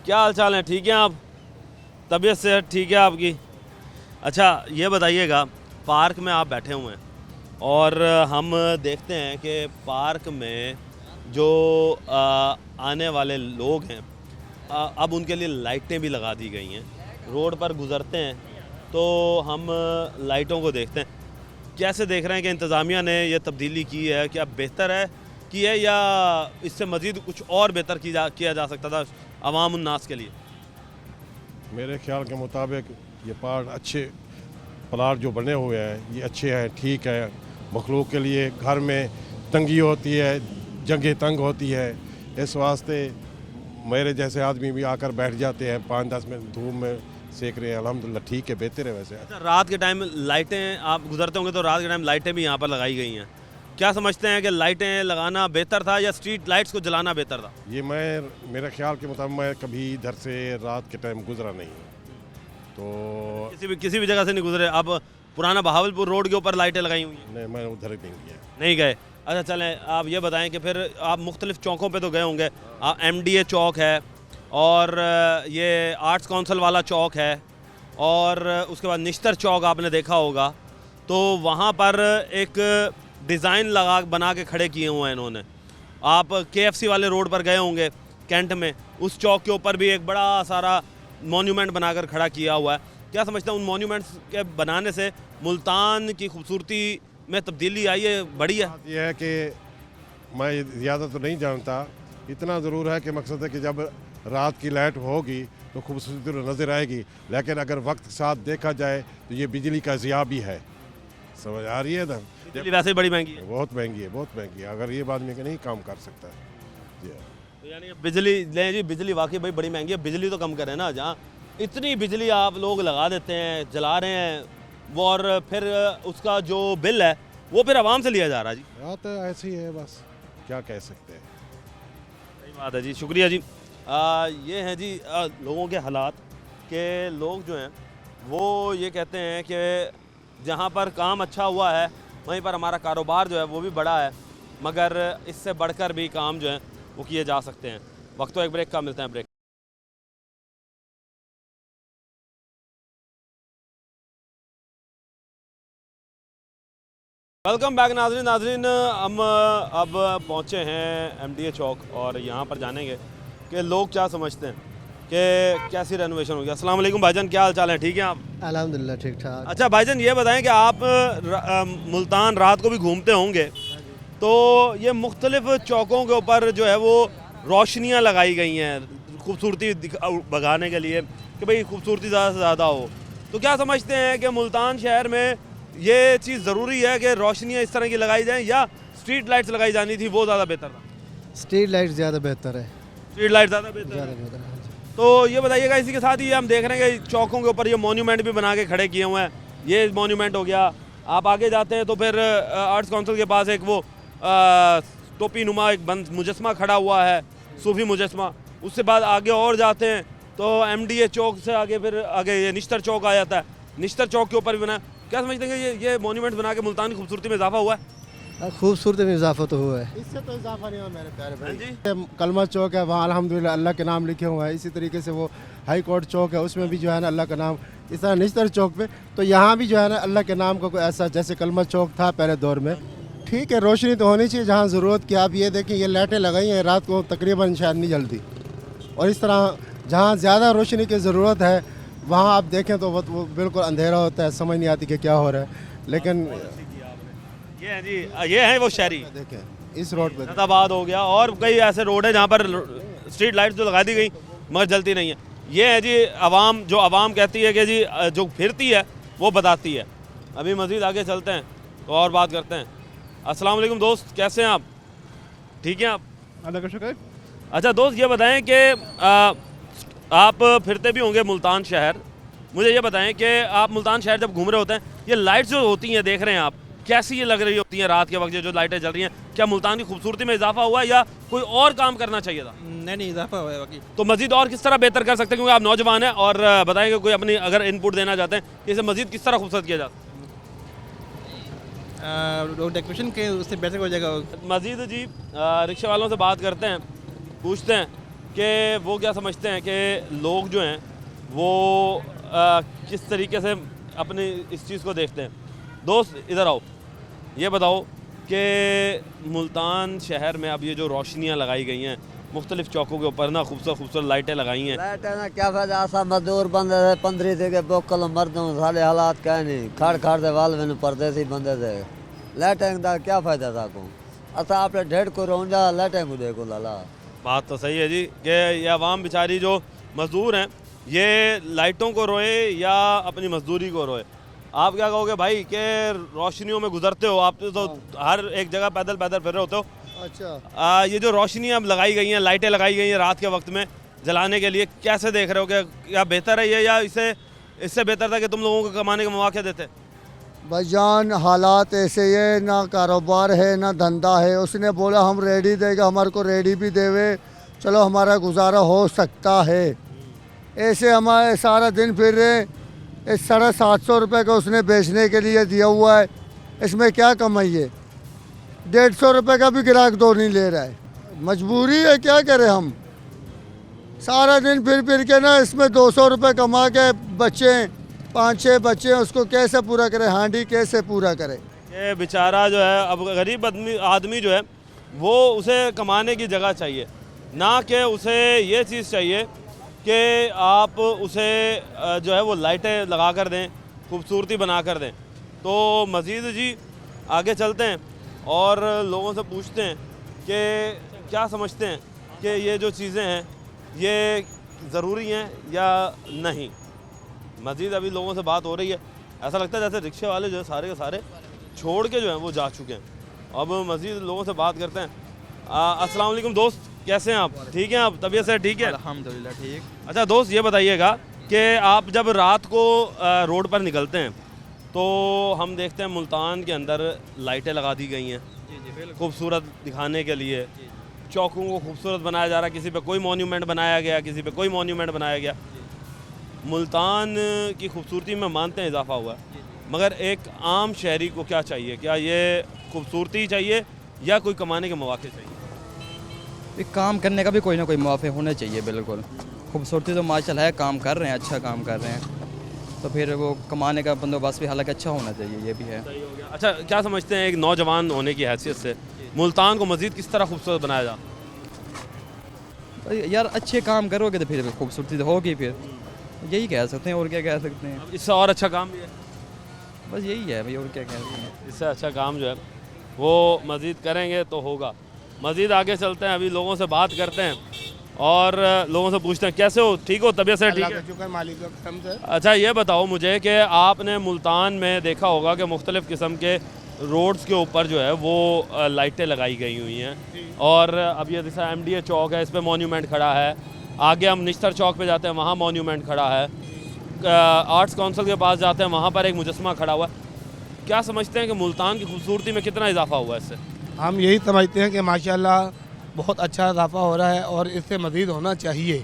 क्या हाल चाल है? ठीक हैं आप? तबीयत से ठीक है आपकी? अच्छा, ये बताइएगा, पार्क में आप बैठे हुए हैं और हम देखते हैं कि पार्क में जो आने वाले लोग हैं अब उनके लिए लाइटें भी लगा दी गई हैं। रोड पर गुज़रते हैं तो हम लाइटों को देखते हैं। कैसे देख रहे हैं कि इंतज़ामिया ने यह तब्दीली की है? क्या बेहतर है की है या इससे मज़ीद कुछ और बेहतर किया जा सकता था अवाम उन्नास के लिए? मेरे ख्याल के मुताबिक ये पार्क अच्छे प्लाट जो बने हुए हैं ये अच्छे हैं, ठीक है। मखलूक के लिए घर में तंगी होती है, जगह तंग होती है। इस वास्ते मेरे जैसे आदमी भी आकर बैठ जाते हैं, 5-10 मिनट धूप में सेक रहे हैं। अल्हम्दुलिल्लाह ठीक है, बेहतर है वैसे। अच्छा, रात के टाइम लाइटें आप गुजरते होंगे तो रात के टाइम लाइटें भी यहाँ पर लगाई गई हैं, क्या समझते हैं कि लाइटें लगाना बेहतर था या स्ट्रीट लाइट्स को जलाना बेहतर था? ये मेरे ख्याल के मुताबिक मैं कभी इधर से रात के टाइम गुजरा नहीं हूँ, तो किसी भी जगह से नहीं गुजरे? अब पुराना बहावलपुर रोड के ऊपर लाइटें लगाई हुई हैं? नहीं, मैं उधर ही नहीं गया। नहीं गए। अच्छा चलें, आप ये बताएं कि फिर आप मुख्तलिफ चौकों पे तो गए होंगे। MDA चौक है और ये आर्ट्स काउंसिल वाला चौक है और उसके बाद निश्तर चौक आपने देखा होगा, तो वहाँ पर एक डिज़ाइन बना के खड़े किए हुए हैं इन्होंने। आप KFC वाले रोड पर गए होंगे कैंट में, उस चौक के ऊपर भी एक बड़ा सारा मॉन्यूमेंट बनाकर खड़ा किया हुआ है। क्या समझते हैं उन मॉन्यूमेंट्स के बनाने से मुल्तान की खूबसूरती में तब्दीली आई है, बढ़ी है? ये है कि मैं ज़्यादा तो नहीं जानता, इतना ज़रूर है कि मकसद है कि जब रात की लाइट होगी तो खूबसूरती तो नज़र आएगी, लेकिन अगर वक्त के साथ देखा जाए तो ये बिजली का ज़िया भी है। समझ आ रही है ना? बिजली वैसे ही बड़ी महंगी है। बहुत महंगी है, बहुत महंगी है। अगर ये आदमी का नहीं काम कर सकता है जी। तो यानी कि बिजली लें जी, बिजली वाकई भाई बड़ी महंगी है। बिजली तो कम करें ना, जहाँ इतनी बिजली आप लोग लगा देते हैं, जला रहे हैं वो, और फिर उसका जो बिल है वो फिर आवाम से लिया जा रहा है जी। बात ऐसी है, बस क्या कह सकते हैं। सही बात है जी, शुक्रिया जी। ये हैं जी लोगों के हालात के, लोग जो हैं वो ये कहते हैं कि जहाँ पर काम अच्छा हुआ है वहीं पर हमारा कारोबार जो है वो भी बड़ा है, मगर इससे बढ़कर भी काम जो है वो किए जा सकते हैं। वक्त तो एक ब्रेक का, मिलते हैं ब्रेक। वेलकम बैक नाजरीन हम अब पहुँचे हैं MDA चौक और यहाँ पर जानेंगे कि लोग क्या समझते हैं कि कैसी रेनोवेशन होगी। अस्सलाम वालेकुम भाईजान, क्या हाल चाल है? ठीक है आप? अल्हम्दुलिल्लाह ठीक ठाक। अच्छा भाईजान, ये बताएं कि आप मुल्तान रात को भी घूमते होंगे, तो ये मुख्तलिफ चौकों के ऊपर जो है वो रोशनियाँ लगाई गई हैं खूबसूरती भगाने के लिए कि भाई खूबसूरती ज़्यादा से ज़्यादा हो, तो क्या समझते हैं कि मुल्तान शहर में ये चीज़ ज़रूरी है कि रोशनियाँ इस तरह की लगाई जाएँ या स्ट्रीट लाइट्स लगाई जानी थी, वो ज़्यादा बेहतर था? स्ट्रीट लाइट ज़्यादा बेहतर है। स्ट्रीट लाइट ज़्यादा बेहतर है। तो ये बताइएगा, इसी के साथ ही हम देख रहे हैं कि चौकों के ऊपर ये मॉन्यूमेंट भी बना के खड़े किए हुए हैं। ये मॉन्यूमेंट हो गया, आप आगे जाते हैं तो फिर आर्ट्स काउंसिल के पास एक वो टोपी नुमा एक बंद मुजस्मा खड़ा हुआ है, सूफी मुजस्मा। उससे बाद आगे और जाते हैं तो MDA चौक से आगे फिर आगे ये निश्तर चौक आ जाता है। निश्तर चौक के ऊपर भी बना। क्या समझते हैं कि ये मॉन्यूमेंट बना के मुल्तान की खूबसूरती में इजाफा हुआ है? खूबसूरती में इजाफा तो हुआ है। इससे तो इजाफा नहीं हुआ मेरे प्यारे भाई। जी, कलमा चौक है, वहाँ अल्हम्दुलिल्लाह अल्लाह के नाम लिखे हुए हैं। इसी तरीके से वो हाई कोर्ट चौक है, उसमें भी जो है ना अल्लाह का नाम। इस तरह निश्तर चौक पे तो यहाँ भी जो है ना अल्लाह के नाम का कोई ऐसा, जैसे कलमा चौक था पहले दौर में। ठीक है, रोशनी तो होनी चाहिए जहाँ ज़रूरत की। आप ये देखें, ये लाइटें लगाई हैं रात को तकरीबन शायद नहीं जलती, और इस तरह जहाँ ज़्यादा रोशनी की ज़रूरत है वहाँ आप देखें तो वो बिल्कुल अंधेरा होता है, समझ नहीं आती कि क्या हो रहा है। लेकिन ये है जी, ये है वो शहरी। देखें इस रोड पे फैज़ाबाद हो गया और कई ऐसे रोड है जहाँ पर स्ट्रीट लाइट्स तो लगा दी गई मगर जलती नहीं है। ये है जी आवाम, जो आवाम कहती है कि जी जो फिरती है वो बताती है। अभी मज़ीद आगे चलते हैं तो और बात करते हैं। अस्सलाम वालेकुम दोस्त, कैसे हैं आप? ठीक हैं आप? अल्लाह का शुक्र। अच्छा दोस्त, ये बताएं कि आप फिरते भी होंगे मुल्तान शहर, मुझे ये बताएं कि आप मुल्तान शहर जब घूम रहे होते हैं, ये लाइट्स जो होती हैं देख रहे हैं आप, कैसी ये लग रही होती हैं रात के वक्त जो लाइटें जल रही हैं? क्या मुल्तान की खूबसूरती में इजाफा हुआ है या कोई और काम करना चाहिए था? नहीं, इजाफा हुआ है बाकी। तो मजीद और किस तरह बेहतर कर सकते हैं, क्योंकि आप नौजवान हैं, और बताएंगे कोई अपनी अगर इनपुट देना चाहते हैं कि इसे मजीद किस तरह खूबसूरत किया जाता है? डेकोरेशन के उससे बेहतर हो जाएगा। मजीद जी रिक्शे वालों से बात करते हैं, पूछते हैं कि वो क्या समझते हैं कि लोग जो हैं वो किस तरीके से अपनी इस चीज़ को देखते हैं। दोस्त इधर आओ, ये बताओ कि मुल्तान शहर में अब ये जो रोशनियाँ लगाई गई हैं मुख्तलिफ चौकों के ऊपर ना, खूबसूरत खूबसूरत लाइटें लगाई हैं। लाइटें ना क्या फायदा, आसा मजदूर बंदे थे 15 थे के बोकल मर्द हूँ, साले हालात क्या नहीं, खड़ खड़ दे वाल मैंने परदेसी बंदे थे। लाइटें का क्या फायदा था को, असा आपने ढेड़ को रोंजा लाइटें को देखो लाला। बात तो सही है जी कि ये आवाम बेचारी जो मजदूर हैं ये लाइटों को रोए या अपनी मजदूरी को रोए। आप क्या कहोगे भाई कि रोशनियों में गुजरते हो, आप तो हर एक जगह पैदल पैदल फिर रहे होते हो, अच्छा ये जो रोशनियाँ अब लगाई गई हैं, लाइटें लगाई गई हैं रात के वक्त में जलाने के लिए, कैसे देख रहे हो कि क्या बेहतर है ये, या इससे बेहतर था कि तुम लोगों को कमाने के मौके देते? भाईजान हालात ऐसे है, ना कारोबार है ना धंधा है। उसने बोला हम रेडी देगा, हमारे को रेडी भी देवे, चलो हमारा गुजारा हो सकता है। ऐसे हमारे सारा दिन फिर रहे, इस 750 रुपये का उसने बेचने के लिए दिया हुआ है, इसमें क्या कमाई है? 150 रुपये का भी ग्राहक दो नहीं ले रहा है। मजबूरी है, क्या करें हम। सारा दिन फिर के ना इसमें 200 रुपये कमा के बच्चे 5-6 बच्चे हैं, उसको कैसे पूरा करें, हांडी कैसे पूरा करें? ये बेचारा जो है, अब गरीब आदमी जो है वो उसे कमाने की जगह चाहिए, ना कि उसे ये चीज़ चाहिए कि आप उसे जो है वो लाइटें लगा कर दें, खूबसूरती बना कर दें। तो मज़ीद जी आगे चलते हैं और लोगों से पूछते हैं कि क्या समझते हैं कि ये जो चीज़ें हैं ये ज़रूरी हैं या नहीं। मज़ीद अभी लोगों से बात हो रही है, ऐसा लगता है जैसे रिक्शे वाले जो है सारे के सारे छोड़ के जो हैं वो जा चुके हैं। अब मज़ीद लोगों से बात करते हैं। अस्सलाम वालेकुम दोस्त, कैसे हैं आप? ठीक हैं आप? तबीयत से ठीक है? अल्हम्दुलिल्लाह ठीक। अच्छा दोस्त, ये बताइएगा कि आप जब रात को रोड पर निकलते हैं तो हम देखते हैं मुल्तान के अंदर लाइटें लगा दी गई हैं खूबसूरत दिखाने के लिए, चौकों को खूबसूरत बनाया जा रहा है, किसी पे कोई मॉन्यूमेंट बनाया गया, किसी पे कोई मॉन्यूमेंट बनाया गया। मुल्तान की खूबसूरती में मानते हैं इजाफा हुआ, मगर एक आम शहरी को क्या चाहिए? क्या ये खूबसूरती चाहिए या कोई कमाने के मौके चाहिए? एक काम करने का भी कोई ना कोई मौके होने चाहिए। बिल्कुल खूबसूरती तो माशाल्लाह है, काम कर रहे हैं, अच्छा काम कर रहे हैं, तो फिर वो कमाने का बंदोबस्त भी हालांकि अच्छा होना चाहिए, ये भी है। अच्छा, क्या समझते हैं एक नौजवान होने की हैसियत से मुल्तान को मज़ीद किस तरह खूबसूरत बनाया जा? यार अच्छे काम करोगे तो फिर खूबसूरती तो होगी, फिर यही कह सकते हैं, और क्या कह सकते हैं। इससे और अच्छा काम भी है? बस यही है भाई, और क्या कह सकते हैं। इससे अच्छा काम जो है वो मज़ीद करेंगे तो होगा। मज़ीद आगे चलते हैं, अभी लोगों से बात करते हैं और लोगों से पूछते हैं कैसे हो, ठीक हो, तबीयत से ठीक है? मालिक का कसम से। अच्छा ये बताओ मुझे कि आपने मुल्तान में देखा होगा कि मुख्तलिफ़ किस्म के रोड्स के ऊपर जो है वो लाइटें लगाई गई हुई हैं, और अब ये जैसा MDA चौक है, इस पर मॉन्यूमेंट खड़ा है, आगे हम निश्तर चौक पे जाते हैं वहाँ मॉन्यूमेंट खड़ा है, आर्ट्स काउंसिल के पास जाते हैं वहाँ पर एक मुजस्मा खड़ा हुआ है। क्या समझते हैं कि मुल्तान की खूबसूरती में कितना इजाफा हुआ है इससे? हम यही समझते हैं कि माशाल्लाह बहुत अच्छा इजाफा हो रहा है और इससे मज़ीद होना चाहिए।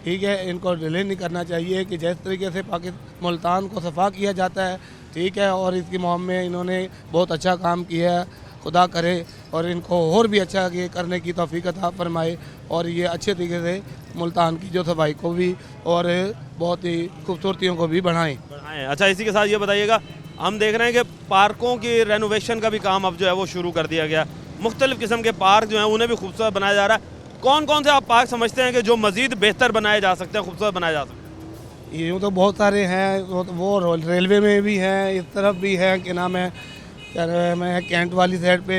ठीक है, इनको डिले नहीं करना चाहिए कि जिस तरीके से मुल्तान को सफ़ा किया जाता है, ठीक है, और इसकी मुहिम में इन्होंने बहुत अच्छा काम किया है। खुदा करे और इनको और भी अच्छा करने की तौफीक अता फरमाए और ये अच्छे तरीके से मुल्तान की जो सफाई को भी और बहुत ही खूबसूरतियों को भी बढ़ाएँ। अच्छा, इसी के साथ ये बताइएगा, हम देख रहे हैं कि पार्कों की रेनोवेशन का भी काम अब जो है वो शुरू कर दिया गया, मुख्तलिफ़ किस्म के पार्क जो हैं उन्हें भी खूबसूरत बनाया जा रहा है। कौन कौन से आप पार्क समझते हैं कि जो मज़ीद बेहतर बनाए जा सकते हैं, खूबसूरत बनाए जा सकते हैं? यूँ तो बहुत सारे हैं, वो रेलवे में भी हैं, इस तरफ भी है, क्या नाम है, मैं कैंट वाली साइड पे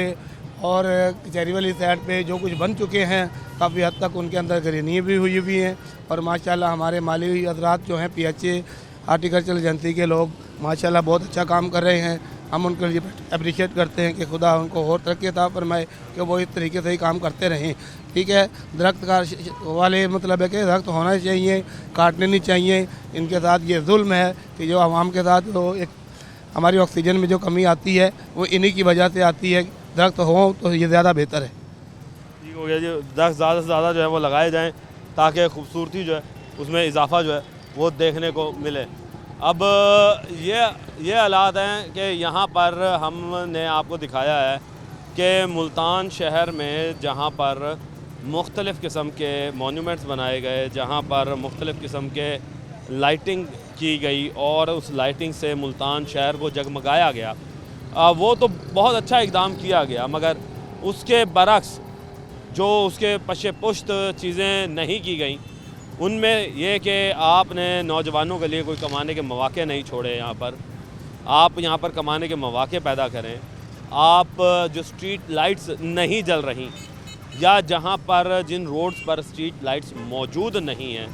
और कचहरी वाली साइड पे जो कुछ बन चुके हैं काफ़ी हद तक उनके अंदर ग्रीनिंग भी हुई हैं। और माशाल्लाह हमारे माली हजरात जो हैं PHA हार्टिकल्चर एजेंसी के लोग माशाल्लाह बहुत अच्छा काम कर रहे हैं। हम उनके लिए अप्रिशिएट करते हैं कि खुदा उनको और तरक्की अता फरमाए कि वो इस तरीके से ही काम करते रहें। ठीक है, दरख्त का वाले मतलब है कि दरख्त होना चाहिए, काटने नहीं चाहिए। इनके साथ ये जुल्म है कि जो आवाम के साथ जो एक हमारी ऑक्सीजन में जो कमी आती है वो इन्हीं की वजह से आती है। दरख्त हो तो ये ज़्यादा बेहतर है। ठीक हो गया जी, दरख्त ज़्यादा से ज़्यादा जो है वो लगाए जाएँ ताकि खूबसूरती जो है उसमें इजाफा जो है वो देखने को मिले। अब ये हालात हैं कि यहाँ पर हमने आपको दिखाया है कि मुल्तान शहर में जहाँ पर मुख्तलिफ़ किस्म के मॉन्यूमेंट्स बनाए गए, जहाँ पर मुख्तलिफ़ किस्म के लाइटिंग की गई और उस लाइटिंग से मुल्तान शहर को जगमगाया गया, वो तो बहुत अच्छा इक़दाम किया गया, मगर उसके बरक्स जो उसके पशे पुश्त चीज़ें नहीं की गई उनमें यह कि आपने नौजवानों के लिए कोई कमाने के मौके नहीं छोड़े। आप यहाँ पर कमाने के मौके पैदा करें। आप जो स्ट्रीट लाइट्स नहीं जल रही या जहाँ पर जिन रोड्स पर स्ट्रीट लाइट्स मौजूद नहीं हैं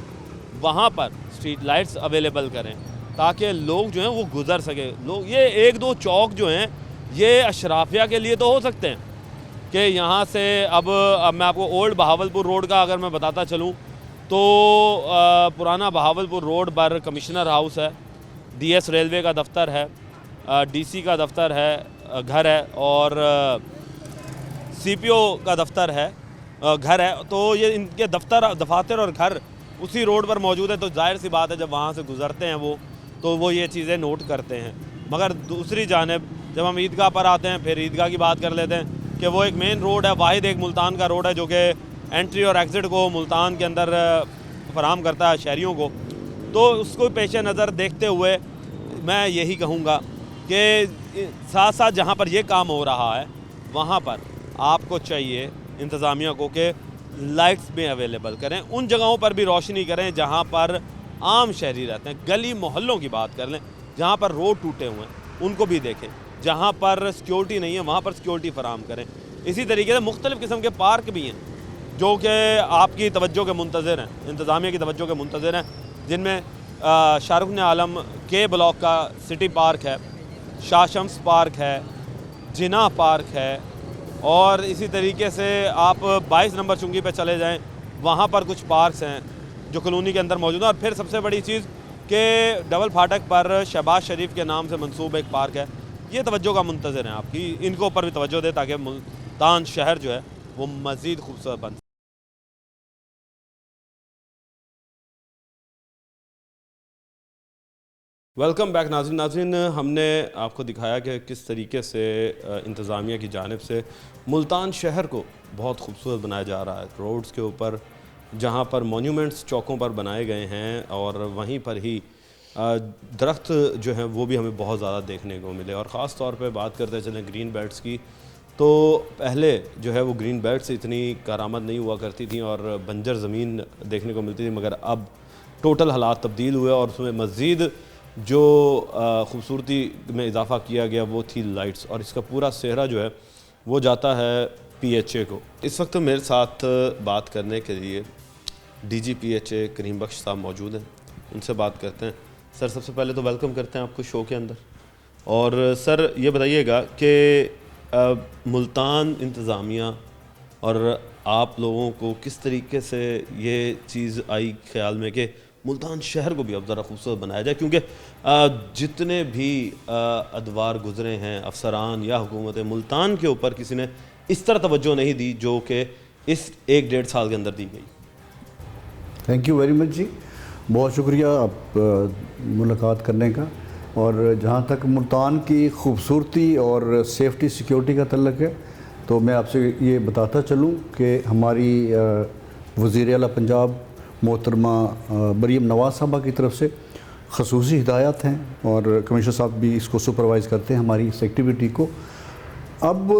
वहाँ पर स्ट्रीट लाइट्स अवेलेबल करें ताकि लोग जो हैं वो गुज़र सके। लोग ये एक दो चौक जो हैं ये अशराफिया के लिए तो हो सकते हैं कि यहाँ से अब मैं आपको ओल्ड बहावलपुर रोड का अगर मैं बताता चलूँ तो पुराना बहावलपुर रोड पर कमिश्नर हाउस है, DS रेलवे का दफ्तर है, DC का दफ्तर है, घर है, और CPO का दफ्तर है, घर है। तो ये इनके दफातर और घर उसी रोड पर मौजूद है। तो जाहिर सी बात है जब वहाँ से गुज़रते हैं वो वो ये चीज़ें नोट करते हैं। मगर दूसरी जानिब जब हम ईदगाह पर आते हैं, फिर ईदगाह की बात कर लेते हैं कि वो एक मेन रोड है, वाहिद एक मुल्तान का रोड है जो कि एंट्री और एग्ज़िट को मुल्तान के अंदर फराहम करता है शहरियों को। तो उसको पेश नज़र देखते हुए मैं यही कहूँगा कि साथ साथ जहाँ पर ये काम हो रहा है वहाँ पर आपको चाहिए इंतज़ामिया को कि लाइट्स भी अवेलेबल करें, उन जगहों पर भी रोशनी करें जहाँ पर आम शहरी रहते हैं। गली मोहल्लों की बात कर लें, जहाँ पर रोड टूटे हुए हैं उनको भी देखें, जहाँ पर सिक्योरिटी नहीं है वहाँ पर सिक्योरिटी फराहम करें। इसी तरीके से मुख्तलिफ़ किस्म के पार्क भी हैं जो कि आपकी तवज्जो के मुंतज़िर हैं, इंतज़ामिया की तवज्जो के मुंतज़िर हैं, जिनमें शाहरुख आलम के ब्लॉक का सिटी पार्क है, शाह शम्स पार्क है, जिना पार्क है, और इसी तरीके से आप 22 नंबर चुंगी पे चले जाएं, वहाँ पर कुछ पार्क्स हैं जो कॉलोनी के अंदर मौजूद है। और फिर सबसे बड़ी चीज़ कि डबल फाटक पर शहबाज शरीफ के नाम से मंसूब एक पार्क है। ये तवज्जो का मुंतज़िर हैं आपकी, इनको ऊपर भी तवज्जो दे ताकि मुल्तान शहर जो है वो मज़ीद खूबसूरत बन। वेलकम बैक नाज़रीन, हमने आपको दिखाया कि किस तरीके से इंतज़ामिया की जानिब से मुल्तान शहर को बहुत खूबसूरत बनाया जा रहा है। रोड्स के ऊपर जहाँ पर मोन्यूमेंट्स चौकों पर बनाए गए हैं और वहीं पर ही दरख्त जो हैं वो भी हमें बहुत ज़्यादा देखने को मिले। और ख़ास तौर पे बात करते चलें ग्रीन बेल्ट्स की, तो पहले जो है वो ग्रीन बेल्ट से इतनी कारामद नहीं हुआ करती थी और बंजर ज़मीन देखने को मिलती थी, मगर अब टोटल हालात तब्दील हुए और उसमें मज़ीद जो ख़ूबसूरती में इजाफ़ा किया गया वो थी लाइट्स। और इसका पूरा सेहरा जो है वो जाता है PHA को। इस वक्त मेरे साथ बात करने के लिए DG PHA करीम बख्श साहब मौजूद हैं, उनसे बात करते हैं। सर सबसे पहले तो वेलकम करते हैं आपको शो के अंदर। और सर ये बताइएगा कि मुल्तान इंतज़ामिया और आप लोगों को किस तरीके से ये चीज़ आई ख्याल में कि मुल्तान शहर को भी अब ज़रा खूबसूरत बनाया जाए, क्योंकि जितने भी अदवार गुज़रे हैं अफसरान या हुकूमत मुल्तान के ऊपर किसी ने इस तरह तवज्जो नहीं दी जो कि इस 1-1.5 साल के अंदर दी गई। थैंक यू वेरी मच जी, बहुत शुक्रिया आप मुलाकात करने का। और जहाँ तक मुल्तान की खूबसूरती और सेफ्टी सिक्योरिटी का तल्लक है तो मैं आपसे ये बताता चलूँ कि हमारी वज़ीर आला पंजाब मोहतरमा मरीम नवाज़ साहबा की तरफ से खसूसी हिदायत हैं और कमिश्नर साहब भी इसको सुपरवाइज़ करते हैं हमारी इस एक्टिविटी को। अब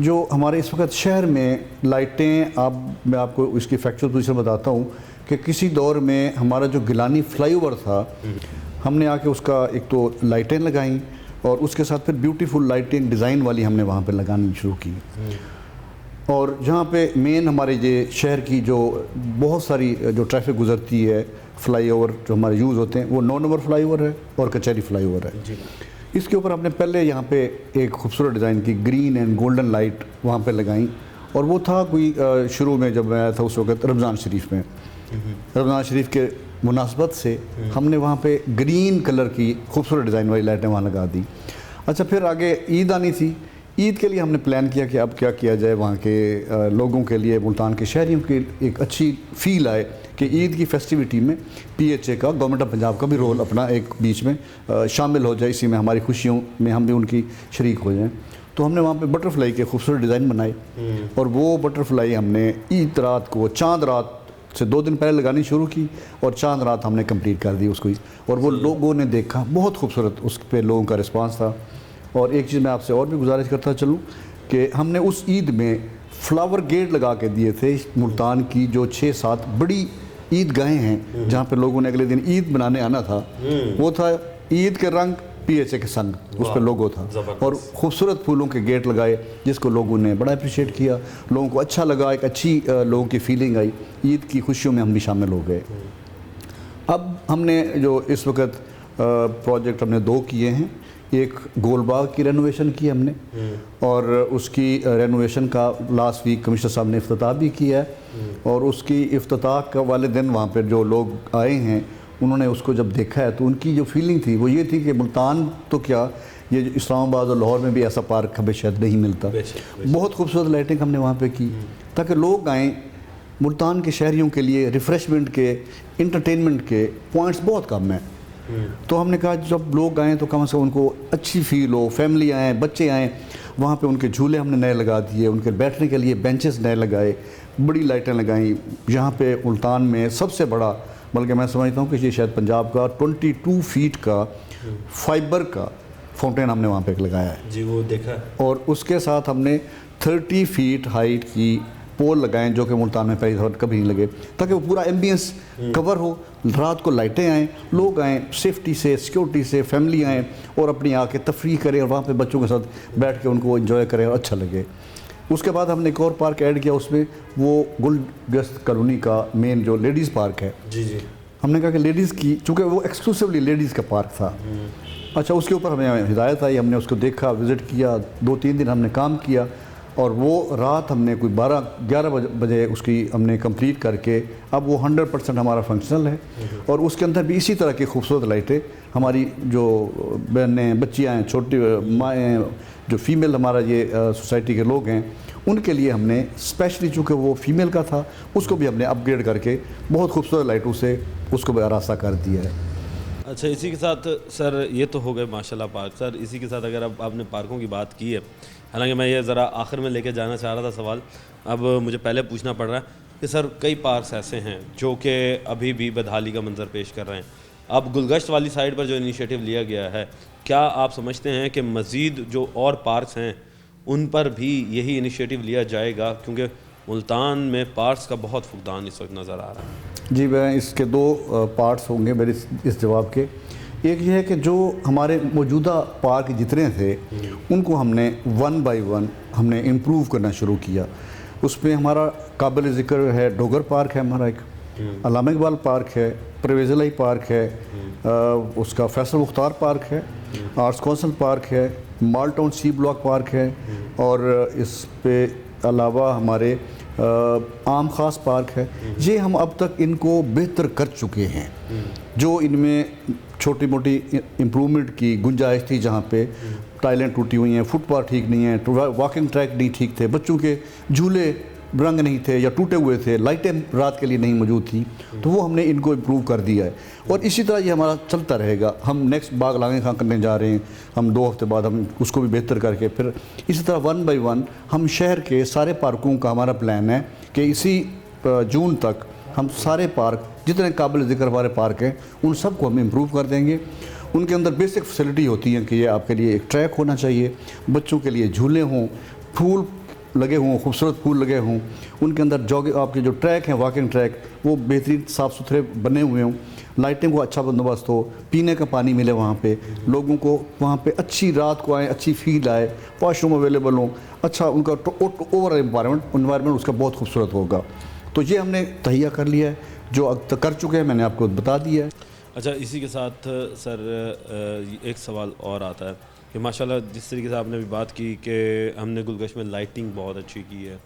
जो हमारे इस वक्त शहर में लाइटें, अब मैं आपको इसकी फैक्चुअल पोजीशन बताता हूँ कि किसी दौर में हमारा जो गिलानी फ्लाईओवर था, हमने आके उसका एक तो लाइटें लगाईं और उसके साथ फिर ब्यूटीफुल लाइटिंग डिज़ाइन वाली हमने वहाँ पे लगानी शुरू की। और जहाँ पे मेन हमारे ये शहर की जो बहुत सारी जो ट्रैफिक गुजरती है, फ्लाईओवर जो हमारे यूज़ होते हैं वो 9 नंबर फ्लाईओवर है और कचहरी फ्लाईओवर है। इसके ऊपर हमने पहले यहाँ पे एक खूबसूरत डिज़ाइन की ग्रीन एंड गोल्डन लाइट वहाँ पे लगाई। और वो था कोई शुरू में जब मैं आया था उस वक्त रमज़ान शरीफ में, रमज़ान शरीफ के मुनासबत से हमने वहाँ पे ग्रीन कलर की खूबसूरत डिज़ाइन वाली लाइटें वहाँ लगा दी। अच्छा, फिर आगे ईद आनी थी, ईद के लिए हमने प्लान किया कि अब क्या किया जाए वहाँ के लोगों के लिए, मुल्तान के शहरियों के एक अच्छी फ़ील आए कि ईद की फेस्टिविटी में PHA का, गवर्नमेंट ऑफ पंजाब का भी रोल अपना एक बीच में शामिल हो जाए, इसी में हमारी खुशियों में हम भी उनकी शरीक हो जाएं। तो हमने वहाँ पे बटरफ्लाई के खूबसूरत डिज़ाइन बनाए और वो बटरफ्लाई हमने ईद रात को, चाँद रात से 2 दिन पहले लगानी शुरू की और चाँद रात हमने कंप्लीट कर दी उसको। और वो लोगों ने देखा, बहुत खूबसूरत उस पर लोगों का रिस्पांस था। और एक चीज़ मैं आपसे और भी गुजारिश करता चलूँ कि हमने उस ईद में फ्लावर गेट लगा के दिए थे। मुल्तान की जो 6-7 बड़ी ईदगाहें हैं जहाँ पे लोगों ने अगले दिन ईद मनाने आना था, वो था ईद के रंग PHA के संग, उस पर लोगो था। और खूबसूरत फूलों के गेट लगाए जिसको लोगों ने बड़ा अप्रिशिएट किया, लोगों को अच्छा लगा, एक अच्छी लोगों की फीलिंग आई, ईद की खुशियों में हम भी शामिल हो गए। अब हमने जो इस वक्त प्रोजेक्ट हमने 2 किए हैं। एक गोलबाग की रेनोवेशन की हमने और उसकी रेनोवेशन का लास्ट वीक कमिश्नर साहब ने इफ्तिताह भी किया है और उसकी इफ्तिताह का वाले दिन वहाँ पर जो लोग आए हैं उन्होंने उसको जब देखा है तो उनकी जो फीलिंग थी वो ये थी कि मुल्तान तो क्या, ये इस्लामाबाद और लाहौर में भी ऐसा पार्क हमें शायद नहीं मिलता। बहुत खूबसूरत लाइटिंग हमने वहाँ पे की ताकि लोग आएँ। मुल्तान के शहरियों के लिए रिफ़्रेशमेंट के, इंटरटेनमेंट के पॉइंट्स बहुत कम हैं। तो हमने कहा जब लोग आएँ तो कम से कम उनको अच्छी फील हो, फैमिली आएँ, बच्चे आएँ। वहाँ पे उनके झूले हमने नए लगा दिए, उनके बैठने के लिए बेंचेस नए लगाए, बड़ी लाइटें लगाई। यहाँ पे मुल्तान में सबसे बड़ा, बल्कि मैं समझता हूँ कि ये शायद पंजाब का 22 फीट का फाइबर का फाउंटेन हमने वहाँ पे लगाया है जी, वो देखा है। और उसके साथ हमने 30 फीट हाइट की पोल लगाएं जो कि मुल्तान में पहली दफ़ा कभी नहीं लगे, ताकि वो पूरा एम्बियंस कवर हो, रात को लाइटें आएँ, लोग आएँ सेफ्टी से, सिक्योरिटी से, फैमिली आएँ और अपनी आके तफरीह करें और वहाँ पे बच्चों के साथ बैठ के उनको एंजॉय करें और अच्छा लगे। उसके बाद हमने एक और पार्क ऐड किया, उसमें वो गुलगस्त कॉलोनी का मेन जो लेडीज़ पार्क है जी जी, हमने कहा कि लेडीज़ की, चूँकि वो एक्सक्लूसिवली लेडीज़ का पार्क था। अच्छा, उसके ऊपर हमें हिदायत आई, हमने उसको देखा, विज़िट किया, 2-3 दिन हमने काम किया और वो रात हमने कोई 12-11 बजे उसकी हमने कंप्लीट करके अब वो 100% हमारा फंक्शनल है। और उसके अंदर भी इसी तरह की खूबसूरत लाइटें हमारी जो बहनें, बच्चियाँ हैं, छोटी माएँ, जो फीमेल हमारा ये सोसाइटी के लोग हैं, उनके लिए हमने स्पेशली, चूँकि वो फीमेल का था, उसको भी हमने अपग्रेड करके बहुत खूबसूरत लाइटों से उसको भी आरास्ता कर दिया है। अच्छा, इसी के साथ सर ये तो हो गए माशाल्लाह पार्क। सर इसी के साथ अगर अब आपने पार्कों की बात की है, हालांकि मैं ये ज़रा आखिर में लेके जाना चाह रहा था सवाल, अब मुझे पहले पूछना पड़ रहा है कि सर कई पार्क्स ऐसे हैं जो कि अभी भी बदहाली का मंजर पेश कर रहे हैं। अब गुलगश्त वाली साइड पर जो इनिशिएटिव लिया गया है, क्या आप समझते हैं कि मज़ीद जो और पार्क्स हैं उन पर भी यही इनिशिएटिव लिया जाएगा? क्योंकि मुल्तान में पार्क्स का बहुत फुकदान इस वक्त नज़र आ रहा है। जी, मैं इसके 2 पार्ट्स होंगे मेरे इस जवाब के। एक ये है कि जो हमारे मौजूदा पार्क जितने थे उनको हमने 1 बाय 1 हमने इम्प्रूव करना शुरू किया। उसमें हमारा काबिल ज़िक्र है डोगर पार्क है हमारा, एक अल्लामा इकबाल पार्क है, परवेज़ इलाही पार्क है, उसका फैसल मुख्तार पार्क है, आर्ट्स कौंसल पार्क है, माल टाउन सी ब्लॉक पार्क है और इस पे अलावा हमारे आम ख़ास पार्क है। ये हम अब तक इनको बेहतर कर चुके हैं। जो इनमें छोटी मोटी इम्प्रूवमेंट की गुंजाइश थी, जहाँ पे टाइलें टूटी हुई हैं, फुटपाथ ठीक नहीं है, वॉकिंग ट्रैक नहीं ठीक थे, बच्चों के झूले रंग नहीं थे या टूटे हुए थे, लाइटें रात के लिए नहीं मौजूद थी, तो वो हमने इनको इम्प्रूव कर दिया है। और इसी तरह ये हमारा चलता रहेगा। हम नेक्स्ट बाग लागे खां करने जा रहे हैं, हम 2 हफ्ते बाद हम उसको भी बेहतर करके फिर इसी तरह 1 बाय 1 हम शहर के सारे पार्कों का हमारा प्लान है कि इसी जून तक हम सारे पार्क, जितने काबिल ज़िक्र हमारे पार्क हैं, उन सब को हम इम्प्रूव कर देंगे। उनके अंदर बेसिक फैसिलिटी होती हैं कि ये आपके लिए एक ट्रैक होना चाहिए, बच्चों के लिए झूले हों, फूल लगे हों, खूबसूरत फूल लगे हों, उनके अंदर जॉगिंग आपके जो ट्रैक हैं, वॉकिंग ट्रैक, वो बेहतरीन साफ़ सुथरे बने हुए हों, लाइटिंग को अच्छा बंदोबस्त हो, पीने का पानी मिले वहाँ पे, लोगों को वहाँ पे अच्छी रात को आए, अच्छी फील आए, वॉशरूम अवेलेबल हों, अच्छा उनका ओवरऑल इन्वायरमेंट उसका बहुत खूबसूरत होगा। तो ये हमने तहिया कर लिया है, जो अब तक कर चुके हैं मैंने आपको बता दिया है। अच्छा, इसी के साथ सर एक सवाल और आता है कि माशाल्लाह जिस तरीके से आपने भी बात की कि हमने गुलगश्त में लाइटिंग बहुत अच्छी की है,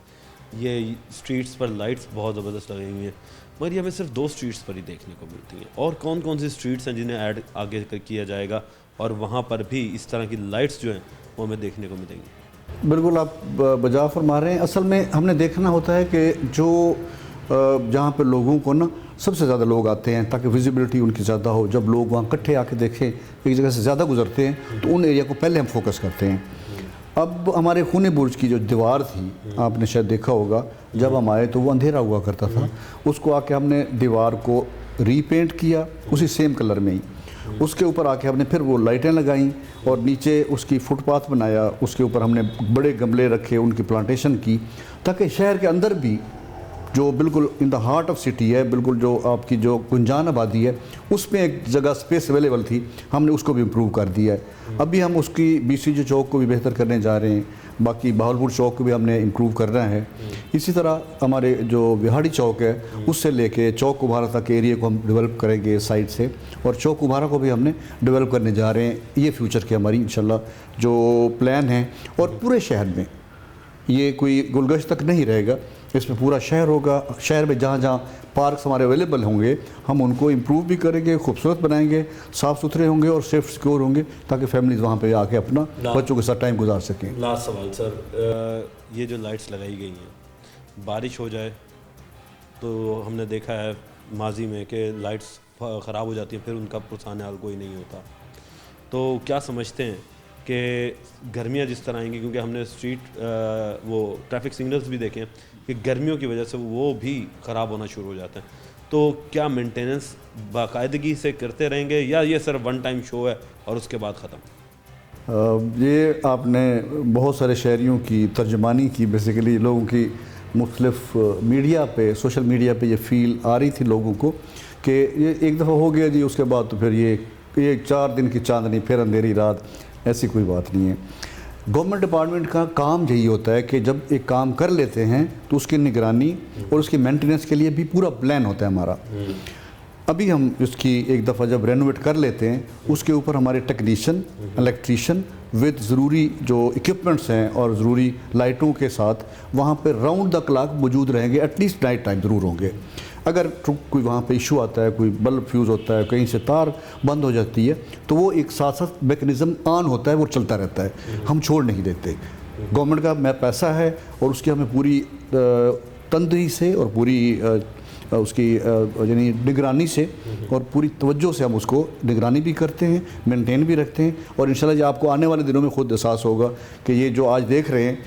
ये स्ट्रीट्स पर लाइट्स बहुत ज़बरदस्त लगी हुई हैं, मगर ये हमें सिर्फ 2 स्ट्रीट्स पर ही देखने को मिलती हैं। और कौन कौन सी स्ट्रीट्स हैं जिन्हें ऐड आगे किया जाएगा और वहाँ पर भी इस तरह की लाइट्स जो हैं वो हमें देखने को मिलेंगी? बिल्कुल आप बजा फरमा रहे हैं। असल में हमने देखना होता है कि जो जहाँ पर लोगों को ना सबसे ज़्यादा लोग आते हैं ताकि विजिबिलिटी उनकी ज़्यादा हो, जब लोग वहाँ इकट्ठे आके देखें, एक जगह से ज़्यादा गुजरते हैं, तो उन एरिया को पहले हम फोकस करते हैं। अब हमारे खूने बुर्ज की जो दीवार थी, आपने शायद देखा होगा, जब हम आए तो वो अंधेरा हुआ करता था, उसको आके हमने दीवार को रीपेंट किया उसी सेम कलर में ही, उसके ऊपर आके हमने फिर वो लाइटें लगाई और नीचे उसकी फुटपाथ बनाया, उसके ऊपर हमने बड़े गमले रखे, उनकी प्लांटेशन की, ताकि शहर के अंदर भी जो बिल्कुल in the heart of city है, बिल्कुल जो आपकी जो गुंजान आबादी है, उसमें एक जगह स्पेस अवेलेबल थी, हमने उसको भी इम्प्रूव कर दिया है। अभी हम उसकी BCG चौक को भी बेहतर करने जा रहे हैं, बाकी बहावलपुर चौक को भी हमने इम्प्रूव करना है। इसी तरह हमारे जो विहाड़ी चौक है उससे लेके चौक कुम्हारा तक एरिया को हम डेवलप करेंगे साइड से, और चौक कुम्हारा को भी हमने डेवलप करने जा रहे हैं। ये फ्यूचर की हमारी इंशाल्लाह जो प्लान है, और पूरे शहर में ये कोई गुलगश तक नहीं रहेगा, इसमें पूरा शहर होगा। शहर में जहाँ जहाँ पार्क्स हमारे अवेलेबल होंगे हम उनको इम्प्रूव भी करेंगे, खूबसूरत बनाएंगे, साफ़ सुथरे होंगे और सेफ सिक्योर होंगे, ताकि फैमिलीज़ वहाँ पे आके अपना बच्चों के साथ टाइम गुजार सकें। लास्ट सवाल सर, ये जो लाइट्स लगाई गई हैं, बारिश हो जाए तो हमने देखा है माजी में कि लाइट्स ख़राब हो जाती हैं, फिर उनका पुरसान हाल कोई नहीं होता। तो क्या समझते हैं कि गर्मियाँ जिस तरह आएंगी, क्योंकि हमने स्ट्रीट वो ट्रैफिक सिग्नल्स भी देखे हैं कि गर्मियों की वजह से वो भी ख़राब होना शुरू हो जाते हैं, तो क्या मेंटेनेंस बाकायदगी से करते रहेंगे या ये सिर्फ वन टाइम शो है और उसके बाद ख़त्म? ये आपने बहुत सारे शहरियों की तर्जमानी की, बेसिकली लोगों की मुख्तलिफ मीडिया पे, सोशल मीडिया पे ये फील आ रही थी लोगों को कि ये एक दफ़ा हो गया जी, उसके बाद तो फिर ये 4 दिन की चांदनी फिर अंधेरी रात। ऐसी कोई बात नहीं है। गवर्नमेंट डिपार्टमेंट का काम यही होता है कि जब एक काम कर लेते हैं तो उसकी निगरानी और उसकी मेंटेनेंस के लिए भी पूरा प्लान होता है हमारा। अभी हम उसकी एक दफ़ा जब रेनोवेट कर लेते हैं, उसके ऊपर हमारे टेक्नीशियन, इलेक्ट्रीशियन विद ज़रूरी जो इक्विपमेंट्स हैं और ज़रूरी लाइटों के साथ वहाँ पे राउंड द क्लॉक मौजूद रहेंगे। एटलीस्ट नाइट टाइम ज़रूर होंगे। अगर कोई वहाँ पे इशू आता है, कोई बल्ब फ्यूज़ होता है, कहीं से तार बंद हो जाती है, तो वो एक साथ साथ मैकेनिज़्म ऑन होता है, वो चलता रहता है, हम छोड़ नहीं देते। गवर्नमेंट का पैसा है और उसकी हमें पूरी तंदरी से और पूरी उसकी यानी निगरानी से और पूरी तवज्जो से हम उसको निगरानी भी करते हैं, मेंटेन भी रखते हैं। और इंशाल्लाह ये आपको आने वाले दिनों में खुद एहसास होगा कि ये जो आज देख रहे हैं,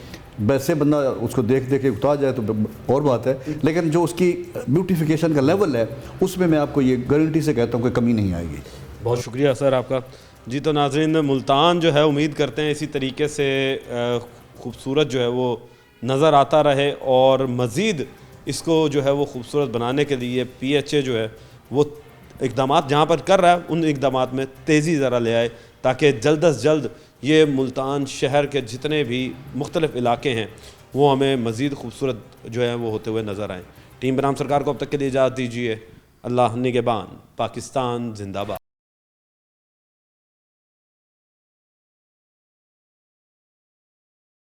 वैसे बंदा उसको देख के उतार जाए तो और बात है, लेकिन जो उसकी ब्यूटिफिकेशन का लेवल है उसमें मैं आपको ये गारंटी से कहता हूँ कि कमी नहीं आएगी। बहुत शुक्रिया सर आपका। जी तो नाज़रीन, मुल्तान जो है उम्मीद करते हैं इसी तरीके से खूबसूरत जो है वो नज़र आता रहे, और मज़ीद इसको जो है वो खूबसूरत बनाने के लिए PHA जो है वो इक़दाम जहाँ पर कर रहा है उन इक़दाम में तेज़ी ज़रा ले आए, ताकि जल्द अज जल्द ये मुल्तान शहर के जितने भी मुख्तलिफ़ इलाके हैं वो हमें मज़ीद खूबसूरत जो है वो होते हुए नज़र आएँ। टीम बनाम सरकार को अब तक के लिए इजाज़त दीजिए। अल्लाह निगहबान। पाकिस्तान जिंदाबाद।